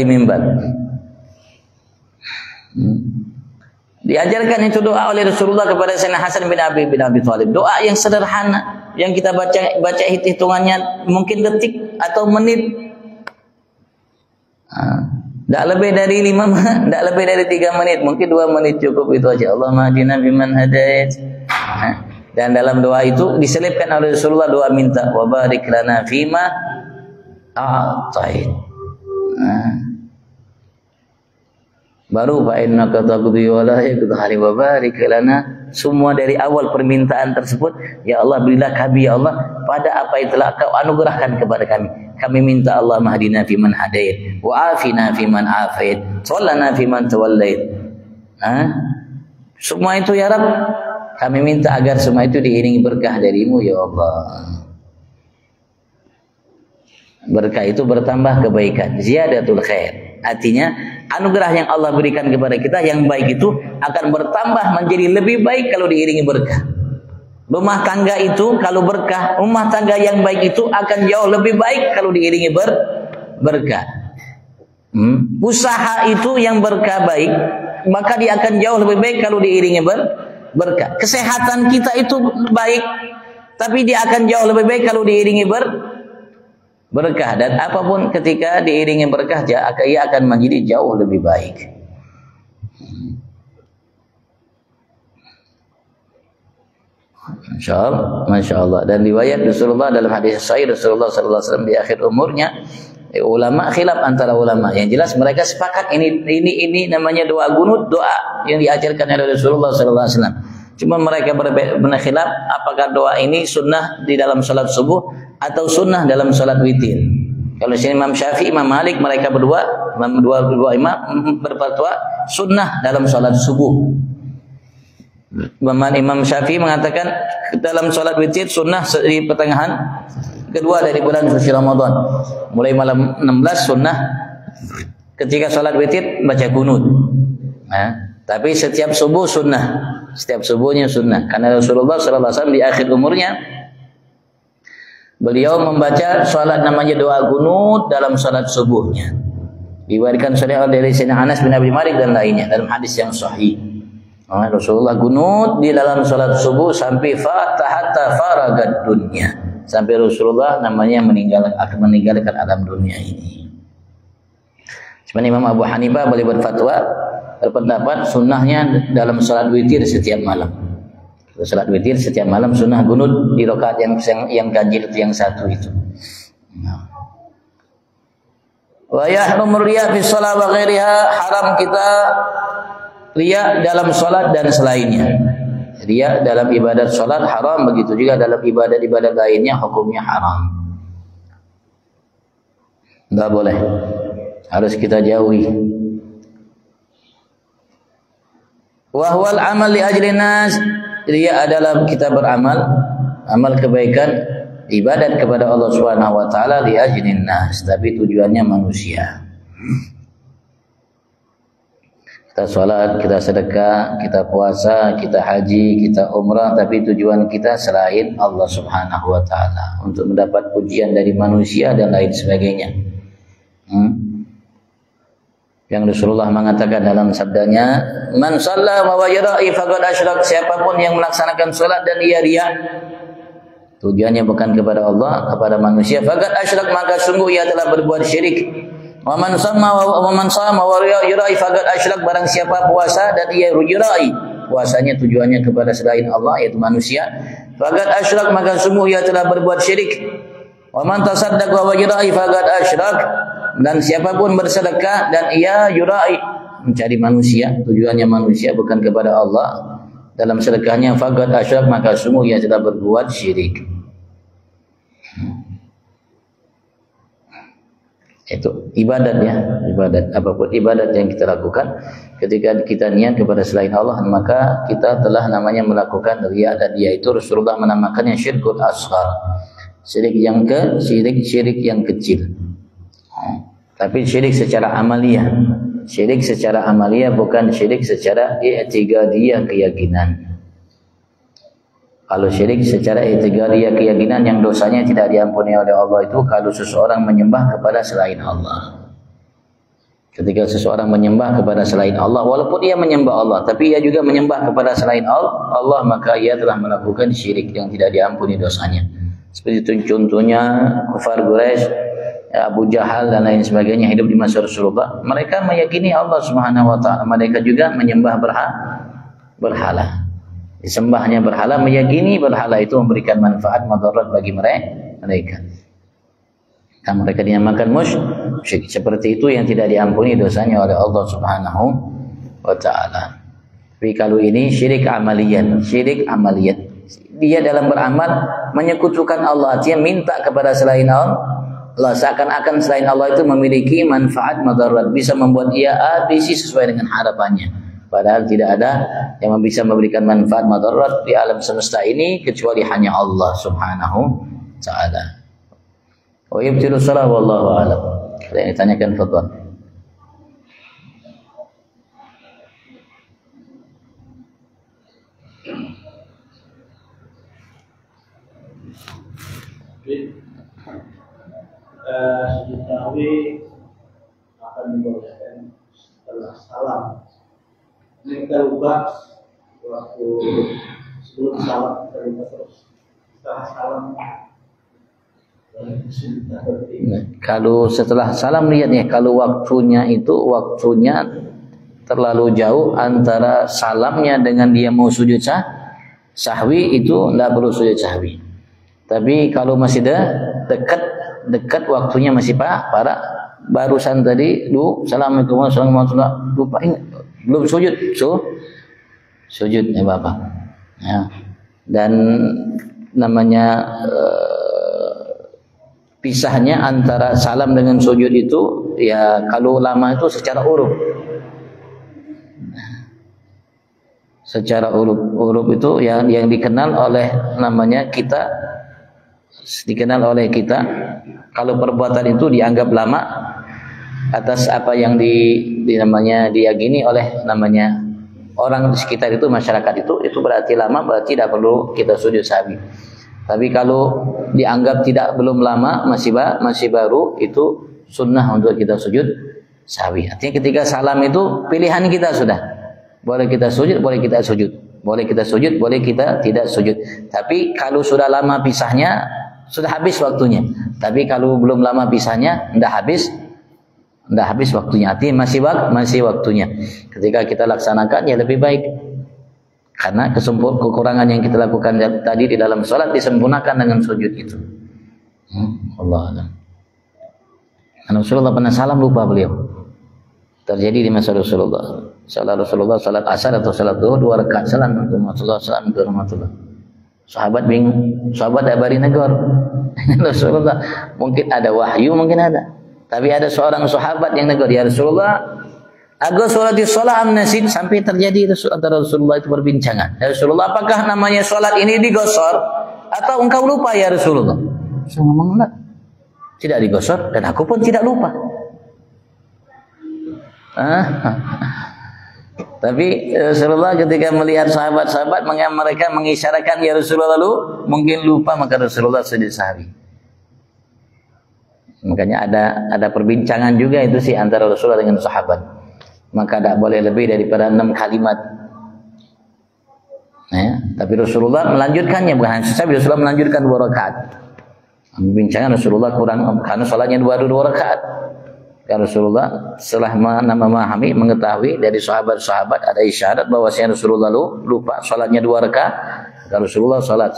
mimbar. Diajarkan itu doa oleh Rasulullah kepada Sayyidina Hasan bin Abi Thalib. Doa yang sederhana, yang kita baca hitungannya mungkin detik atau menit. Tidak lebih dari 3 menit, mungkin 2 menit cukup itu aja. Allahumma hadina biman hadait. Dan dalam doa itu diselipkan oleh Rasulullah doa minta wa barik lana fima a'tait. Baru fa innaka taqdi wa la yaqdi wa barik lana. Semua dari awal permintaan tersebut, ya Allah berilah kami ya Allah pada apa yang telah Kau anugerahkan kepada kami. Kami minta Allah mahdina fiman hadait wa afina fiman afait, tawallana fiman tawallait. Semua itu ya Rabb, kami minta agar semua itu diiringi berkah darimu ya Allah. Berkah itu bertambah kebaikan, ziyadatul khair. Artinya anugerah yang Allah berikan kepada kita yang baik itu akan bertambah menjadi lebih baik kalau diiringi berkah. Rumah tangga itu kalau berkah, rumah tangga yang baik itu akan jauh lebih baik kalau diiringi berkah. Usaha itu yang berkah baik, maka dia akan jauh lebih baik kalau diiringi berkah. Kesehatan kita itu baik, tapi dia akan jauh lebih baik kalau diiringi berkah. Dan apapun ketika diiringi berkah, ia akan menjadi jauh lebih baik. Masya Allah. Dan riwayat Rasulullah dalam hadis sahih Rasulullah sallallahu alaihi wasallam di akhir umurnya, ulama khilaf antara ulama. Yang jelas mereka sepakat ini namanya doa gunut, doa yang diajarkan oleh Rasulullah sallallahu alaihi wasallam. Cuma mereka berkhilaf apakah doa ini sunnah di dalam salat subuh atau sunnah dalam salat witir. Kalau Imam Syafi'i, Imam Malik, mereka dua imam berfatwa sunnah dalam salat subuh. Imam Syafi'i mengatakan dalam salat witir sunnah di pertengahan kedua dari bulan suci Ramadan. Mulai malam 16 sunnah ketika salat witir baca kunut. Tapi setiap subuh sunnah. Setiap subuhnya sunnah. Karena Rasulullah sallallahu alaihi wasallam di akhir umurnya beliau membaca salat namanya doa kunut dalam salat subuhnya. Diriwayatkan dari Sayyidina Anas bin Abi Malik dan lainnya dalam hadis yang sahih. Rasulullah kunut di dalam salat subuh sampai hatta faragad dunya, sampai Rasulullah namanya akan meninggalkan alam dunia ini. Cuma Imam Abu Hanifah boleh berpendapat sunnahnya dalam salat witir setiap malam. Salat witir setiap malam sunnah kunut di rakaat yang ganjil itu yang satu itu. Wa yahrumur riya fi shalah wa ghairiha, haram kita riya dalam salat dan selainnya. Riya dalam ibadat salat haram, begitu juga dalam ibadat-ibadat lainnya hukumnya haram. Enggak boleh. Harus kita jauhi. Wa huwal amal li ajli nas. Riya adalah kita beramal, amal kebaikan, ibadat kepada Allah Subhanahu wa taala li ajli nas, tapi tujuannya manusia. Kita sholat, kita sedekah, kita puasa, kita haji, kita umrah, tapi tujuan kita selain Allah Subhanahu wa taala, untuk mendapat pujian dari manusia dan lain sebagainya. Yang Rasulullah mengatakan dalam sabdanya, "Man shalla wa wajada'i faqad asyrak." Siapapun yang melaksanakan salat dan ia riya, tujuannya bukan kepada Allah, kepada manusia, faqad asyrak, maka sungguh ia telah berbuat syirik. Wa man sama wa yurai faqad asyrak, barang siapa puasa dan ia yurai, puasanya tujuannya kepada selain Allah yaitu manusia, faqad asyrak, maka sungguh ia telah berbuat syirik. Wa man tasaddaqa wa yurai faqad asyrak, dan siapapun bersedekah dan ia yurai, mencari manusia, tujuannya manusia bukan kepada Allah, dalam sedekahnya faqad asyrak, maka sungguh ia telah berbuat syirik. Itu ibadatnya, ibadat apapun ibadat yang kita lakukan, ketika kita niat kepada selain Allah, maka kita telah namanya melakukan riya, dan dia itu Rasulullah menamakannya syirkul asghar, syirik yang kecil. Tapi syirik secara amaliyah, syirik secara amaliyah, bukan syirik secara i'tiqadiyah, keyakinan. Kalau syirik secara i'tiqadiyah, keyakinan yang dosanya tidak diampuni oleh Allah itu kalau seseorang menyembah kepada selain Allah. Ketika seseorang menyembah kepada selain Allah, walaupun ia menyembah Allah, tapi ia juga menyembah kepada selain Allah, maka ia telah melakukan syirik yang tidak diampuni dosanya. Seperti itu contohnya kufar Quraisy, Abu Jahal dan lain sebagainya hidup di masa Rasulullah. Mereka meyakini Allah Subhanahu wa taala, mereka juga menyembah berhala. Disembahnya berhala, meyakini berhala itu memberikan manfaat madarat bagi mereka. Dan mereka dinamakan musyrik. Seperti itu yang tidak diampuni dosanya oleh Allah Subhanahu wa taala. Tapi kalau ini syirik amaliyat, dia dalam beramal menyekutukan Allah, artinya minta kepada selain Allah, seakan-akan selain Allah itu memiliki manfaat madarat, bisa membuat ia ABC sesuai dengan harapannya. Padahal tidak ada yang bisa memberikan manfaat madarat di alam semesta ini kecuali hanya Allah Subhanahu wa taala. Wa yabtilu shalah wallahu a'lam. Ada yang ditanyakan, fadhal. Sujud tarawih akan dibolehkan setelah salam. Ini kita lupa waktu sebelum salam kita lupa terus setelah salam. Kalau setelah salam lihatnya, kalau waktunya terlalu jauh antara salamnya dengan dia mau sujud sahwi, itu tidak perlu sujud sahwi. Tapi kalau masih dekat waktunya masih para barusan tadi assalamualaikum warahmatullahi wabarakatuh, lupa ingat belum sujud ya Bapak ya. Dan namanya pisahnya antara salam dengan sujud itu ya kalau lama itu secara uruf itu yang dikenal oleh kita kalau perbuatan itu dianggap lama atas apa yang diyakini oleh orang di sekitar itu, masyarakat itu berarti lama, berarti tidak perlu kita sujud sahwi. Tapi kalau dianggap belum lama, masih baru, itu sunnah untuk kita sujud sahwi. Artinya ketika salam itu pilihan kita sudah. Boleh kita sujud, boleh kita sujud. Boleh kita sujud, boleh kita tidak sujud. Tapi kalau sudah lama pisahnya, sudah habis waktunya. Tapi kalau belum lama pisahnya, tidak habis waktunya. Artinya masih waktunya. Ketika kita laksanakan ya lebih baik. Karena kekurangan yang kita lakukan tadi di dalam sholat disempurnakan dengan sujud itu. Allah a'lam. Rasulullah pernah salam lupa beliau. Terjadi di masa Rasulullah. Salat asar atau salat zuhur 2 rakaat. Assalamualaikum warahmatullahi. Sahabat bingung. Sahabat ada bari negor. Rasulullah mungkin ada wahyu, mungkin ada. Tapi ada seorang sahabat yang negor, ya Rasulullah, aku sholat amnasid, sampai terjadi antara Rasulullah itu perbincangan. Ya Rasulullah, apakah namanya sholat ini digosor atau engkau lupa ya Rasulullah? Saya ngomong enggak, tidak digosor dan aku pun tidak lupa. Tapi Rasulullah ketika melihat sahabat-sahabat, mereka mengisyaratkan ya Rasulullah mungkin lupa, maka Rasulullah sujud sahwi. Makanya ada perbincangan juga itu sih antara Rasulullah dengan sahabat. Maka tidak boleh lebih daripada 6 kalimat. Ya, tapi Rasulullah melanjutkannya, bukan hanya sahabat, Rasulullah melanjutkan 2 rakaat. Perbincangan Rasulullah kurang karena sholatnya 2 rakaat. Karena Rasulullah setelah memahami, mengetahui dari sahabat-sahabat ada isyarat bahwasanya Rasulullah lupa sholatnya 2 rakaat. Kalau Rasulullah sholat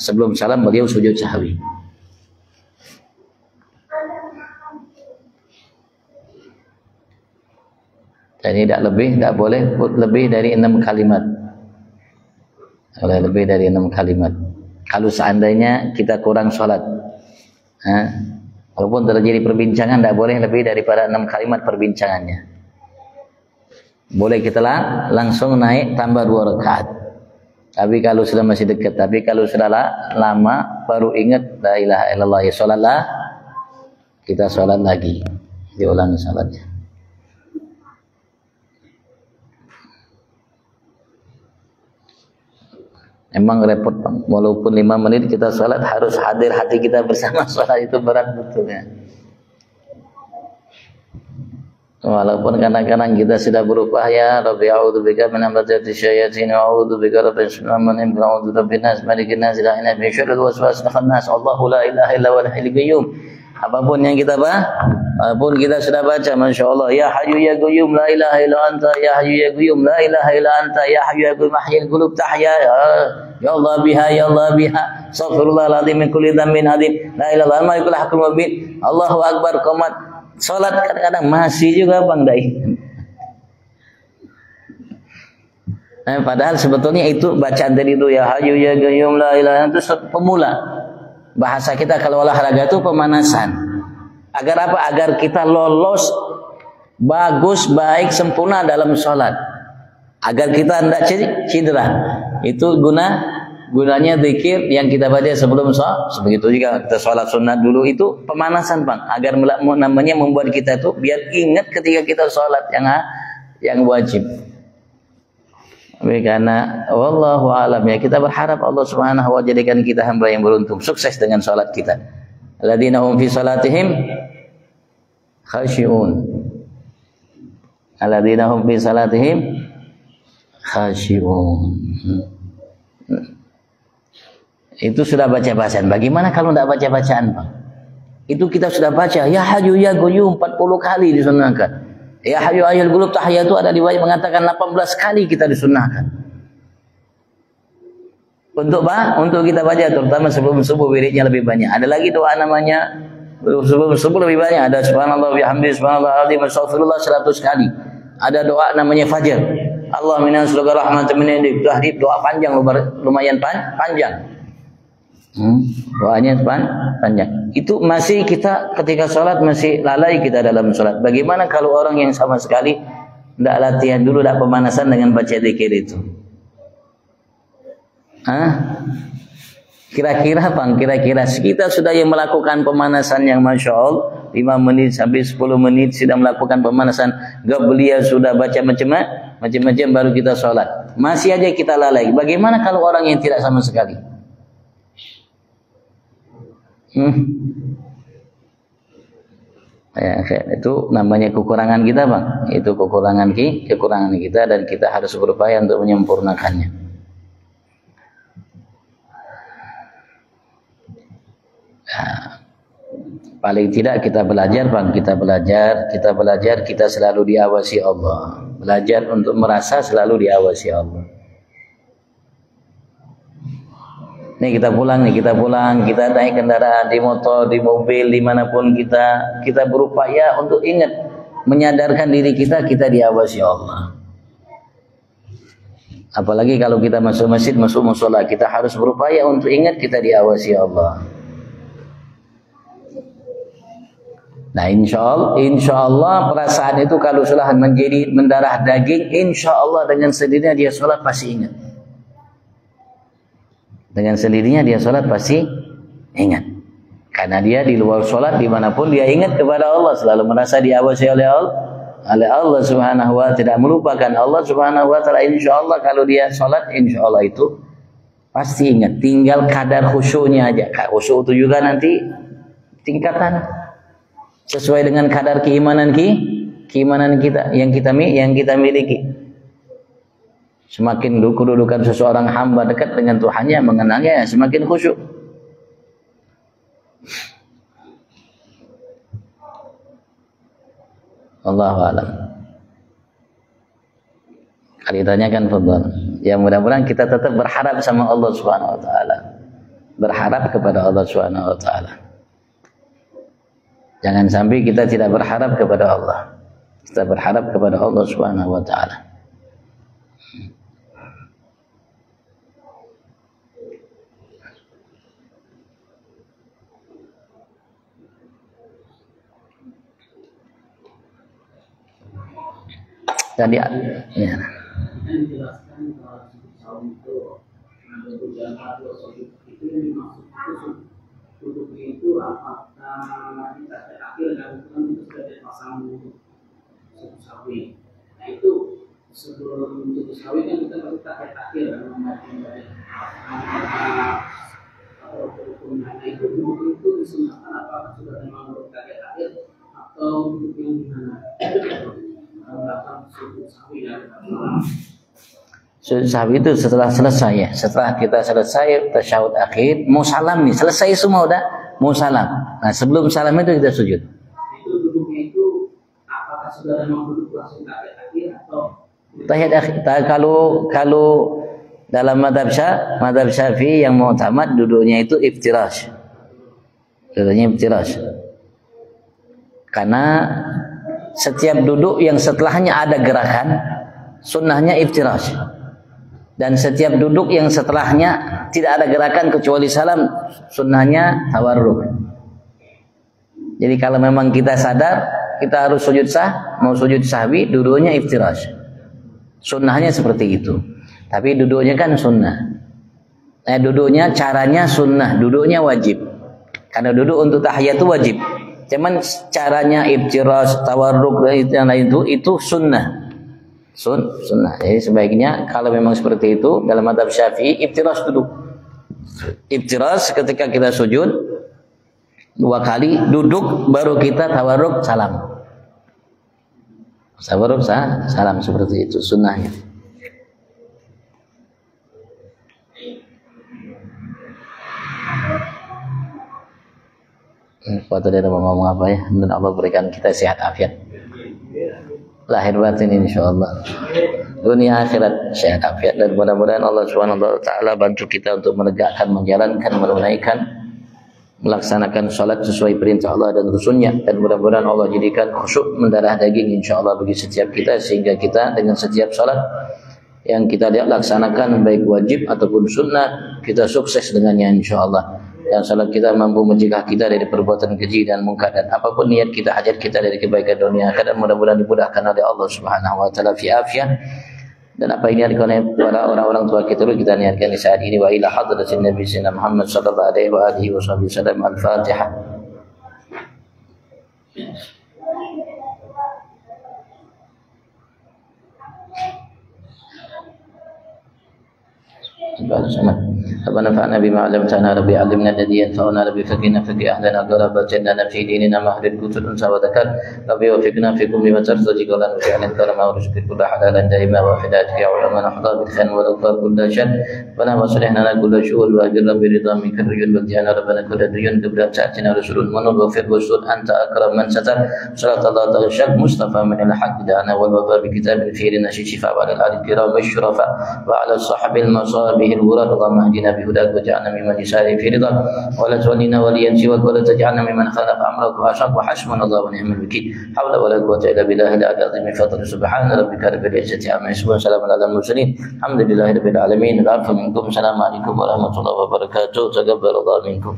sebelum salam beliau sujud sahwi. Jadi tidak boleh lebih dari 6 kalimat. Boleh lebih dari 6 kalimat. Kalau seandainya kita kurang sholat, walaupun terjadi perbincangan, tidak boleh lebih daripada 6 kalimat perbincangannya. Boleh kita langsung naik tambah 2 rakaat. Tapi kalau sudah masih dekat, tapi kalau sudah lama baru ingat la ilaha illallah, ya sholatlah, kita sholat lagi, diulangi sholatnya. Emang repot Bang. Walaupun 5 menit kita sholat harus hadir hati kita bersama sholat, itu berat betul ya. Walaupun kadang-kadang kita sudah berupaya, Rabbi a'udzubika min hamazati syayatin wa a'udzubika rabbil alamin wa a'udzubika nas malikin nas la ilaha illa syarrul waswasil khannas Allahu la ilaha illa huwal hayyul qayyum. Apapun yang kita apapun kita sudah baca, Masya Allah, Ya Hayyu Ya Qayyum la ilaha illa anta, Ya Hayyu Ya Qayyum la ilaha illa anta, Ya Hayyu Ya Qayyum ahyil qulub tahya, Ya Allah biha, Ya Allah biha, astaghfirullahaladzim min kulli dhanbin adzim, la ilaha illallah malikul haqqul mubin, Allahu akbar qomat. Salat kadang-kadang masih juga Bang Dai. Padahal sebetulnya itu bacaan tadi itu Ya Hayyu Ya Qayyum la ilaha illa anta itu pemula. Bahasa kita kalau olahraga itu pemanasan. Agar apa? Agar kita lolos, bagus, baik, sempurna dalam sholat. Agar kita tidak cedera. Itu gunanya zikir yang kita baca sebelum sholat. Begitu juga kita sholat sunat dulu, itu pemanasan Bang. Agar namanya membuat kita itu biar ingat ketika kita sholat yang wajib. Karena wallahu alam ya, kita berharap Allah Subhanahu wa jadikan kita hamba yang beruntung, sukses dengan salat kita. Alladzina hum fi salatihim khashi'un. Alladzina hum fi salatihim khashi'un. Itu sudah baca bacaan. Bagaimana kalau tidak baca bacaan, Bang? Itu kita sudah baca Ya Hayyu Ya Qayyum 40 kali disunahkan. Ya Hayyu ahyil qulub tahya itu ada riwayat mengatakan 18 kali kita disunnahkan. Untuk kita baca terutama sebelum subuh wiridnya lebih banyak. Ada lagi doa namanya sebelum subuh lebih banyak. Ada subhanallah bihamdi subhanallah azim astaghfirullah 100 kali. Ada doa namanya fajar. Allah minan surga rahmatan min indik. Doa panjang, lumayan panjang. Doanya panjang. Itu masih kita ketika sholat masih lalai kita dalam sholat. Bagaimana kalau orang yang sama sekali tidak latihan dulu, tidak pemanasan dengan baca zikir itu? Kira-kira Bang, kira-kira kita sudah yang melakukan pemanasan yang Masya Allah 5 menit sampai 10 menit sudah melakukan pemanasan. Beliau sudah baca macam-macam baru kita sholat. Masih aja kita lalai. Bagaimana kalau orang yang tidak sama sekali? Ya, itu namanya kekurangan kita Bang. Itu kekurangan kita dan kita harus berupaya untuk menyempurnakannya. Nah, paling tidak kita belajar Bang, kita belajar kita selalu diawasi Allah. Belajar untuk merasa selalu diawasi Allah. Nih kita pulang, kita naik kendaraan, di motor, di mobil, dimanapun kita berupaya untuk ingat, menyadarkan diri kita diawasi Allah. Apalagi kalau kita masuk masjid, masuk mushola, kita harus berupaya untuk ingat kita diawasi Allah. Nah insya Allah perasaan itu kalau sudah menjadi mendarah daging, insya Allah dengan sendirinya dia sholat pasti ingat. Dengan sendirinya dia sholat pasti ingat. Karena dia di luar sholat dimanapun dia ingat kepada Allah, selalu merasa diawasi oleh Allah Subhanahu wa ta'ala, tidak melupakan Allah Subhanahu wa ta'ala. Insya Allah kalau dia sholat, insya Allah itu pasti ingat. Tinggal kadar khusyuknya aja. Khusyuk itu juga nanti tingkatan sesuai dengan kadar keimanan kita yang kita miliki. Semakin kedudukan seseorang hamba dekat dengan Tuhannya, mengenalnya, semakin khusyuk. Allahu a'lam. Kalau ditanyakan fadhal. Ya mudah-mudahan kita tetap berharap sama Allah Subhanahu wa taala. Berharap kepada Allah Subhanahu wa taala. Jangan sampai kita tidak berharap kepada Allah. Kita berharap kepada Allah Subhanahu wa taala. Tadi ya. Dijelaskan kalau saum itu ada tujuan atau itu yang dimaksud duduk itu apakah kita terakhir dan itu sudah dipasang sawi. Nah itu sebelum menjadi sawi kan kita baru takhir ataupun hanya itu disunahkan apakah sudah memang baru takhir atau yang gimana melakukan sujud sawi dan Sujud sahwi itu setelah selesai ya. Setelah kita selesai tasyahud akhir, mau salam nih, selesai semua udah, mau salam. Nah, sebelum salam itu kita sujud. Itu duduknya itu apakah sudah memang duduk langsung tahiyat akhir atau Tahiyat akhir. Kalau dalam madhab Syafi'i yang mu'tamad duduknya itu iftirash. Duduknya iftirash. Karena setiap duduk yang setelahnya ada gerakan, sunnahnya iftirash. Dan setiap duduk yang setelahnya tidak ada gerakan kecuali salam, sunnahnya tawarruk. Jadi kalau memang kita sadar kita harus sujud mau sujud sahwi, duduknya iftirash. Sunnahnya seperti itu. Tapi duduknya kan sunnah. Duduknya caranya sunnah, duduknya wajib. Karena duduk untuk tahiyat itu wajib. Cuman caranya iftirash, tawarruk dan yang lain itu sunnah. Sunnah. Jadi sebaiknya kalau memang seperti itu dalam mazhab Syafi'i iftirash duduk. Iftirash ketika kita sujud 2 kali duduk baru kita tawarruk salam. Tawarruk salam seperti itu sunnahnya. Waktu dia mau ngomong apa ya? Dan Allah berikan kita sehat afiat. Lahir batin insyaallah, dunia akhirat sehat afiat, dan mudah-mudahan Allah Subhanahu wa taala bantu kita untuk menegakkan, menjalankan, menunaikan, melaksanakan salat sesuai perintah Allah dan rasulnya, dan mudah-mudahan Allah jadikan khusyuk mendarah daging insyaallah bagi setiap kita, sehingga kita dengan setiap salat yang kita laksanakan baik wajib ataupun sunnah kita sukses dengannya insyaallah. Dan salat kita mampu mencegah kita dari perbuatan keji dan mungkar, dan apapun niat kita, hajat kita dari kebaikan dunia akhirat mudah-mudahan dimudahkan oleh Allah Subhanahu wa taala fi afiyah. Dan apa ini oleh para orang-orang tua kita dulu kita niatkan di saat ini. Wa ila hadratin Nabi Sayyidina Muhammad sallallahu alaihi wa alihi wasallam. Al-Fatihah. ربنا انفعنا بما علمتنا ربي علمنا الذي ينفعنا ربي فقنا فقه اهلنا ضربت لنا في ديننا مهد الكتب انثى وذكر ربي وفقنا في كل ما ترتضي قولا وفعلا كرما ورزق كل حلالا دائما وحداتك يا علماء احضار بالخير والاغفار كل شر ربنا واصلح لنا كل شؤون واجر برضا منك الرجل والديان ربنا كل ديون قبل ساعتنا رسول المنور وفق والسود انت اكرم من ستر صلاه الله تعالى الشك مصطفى من الحق دعنا والوفاء بكتاب الخير نشي شفاء وعلى الآل الكرام الشرفاء وعلى الصحب المصابه الغرر اللهم اهدنا بهداك واجعلنا ممن يسار في رضاك ولا تولنا وليا سواك ولا تجعلنا ممن خالف امرك واشرك وحسبنا الله ونعم الوكيل حول ولا قوه الا بالله العظيم بفضل سبحان ربك رب العزه عما يصفون سلام على المرسلين الحمد لله رب العالمين العفو منكم السلام عليكم ورحمه الله وبركاته تقبل الله منكم.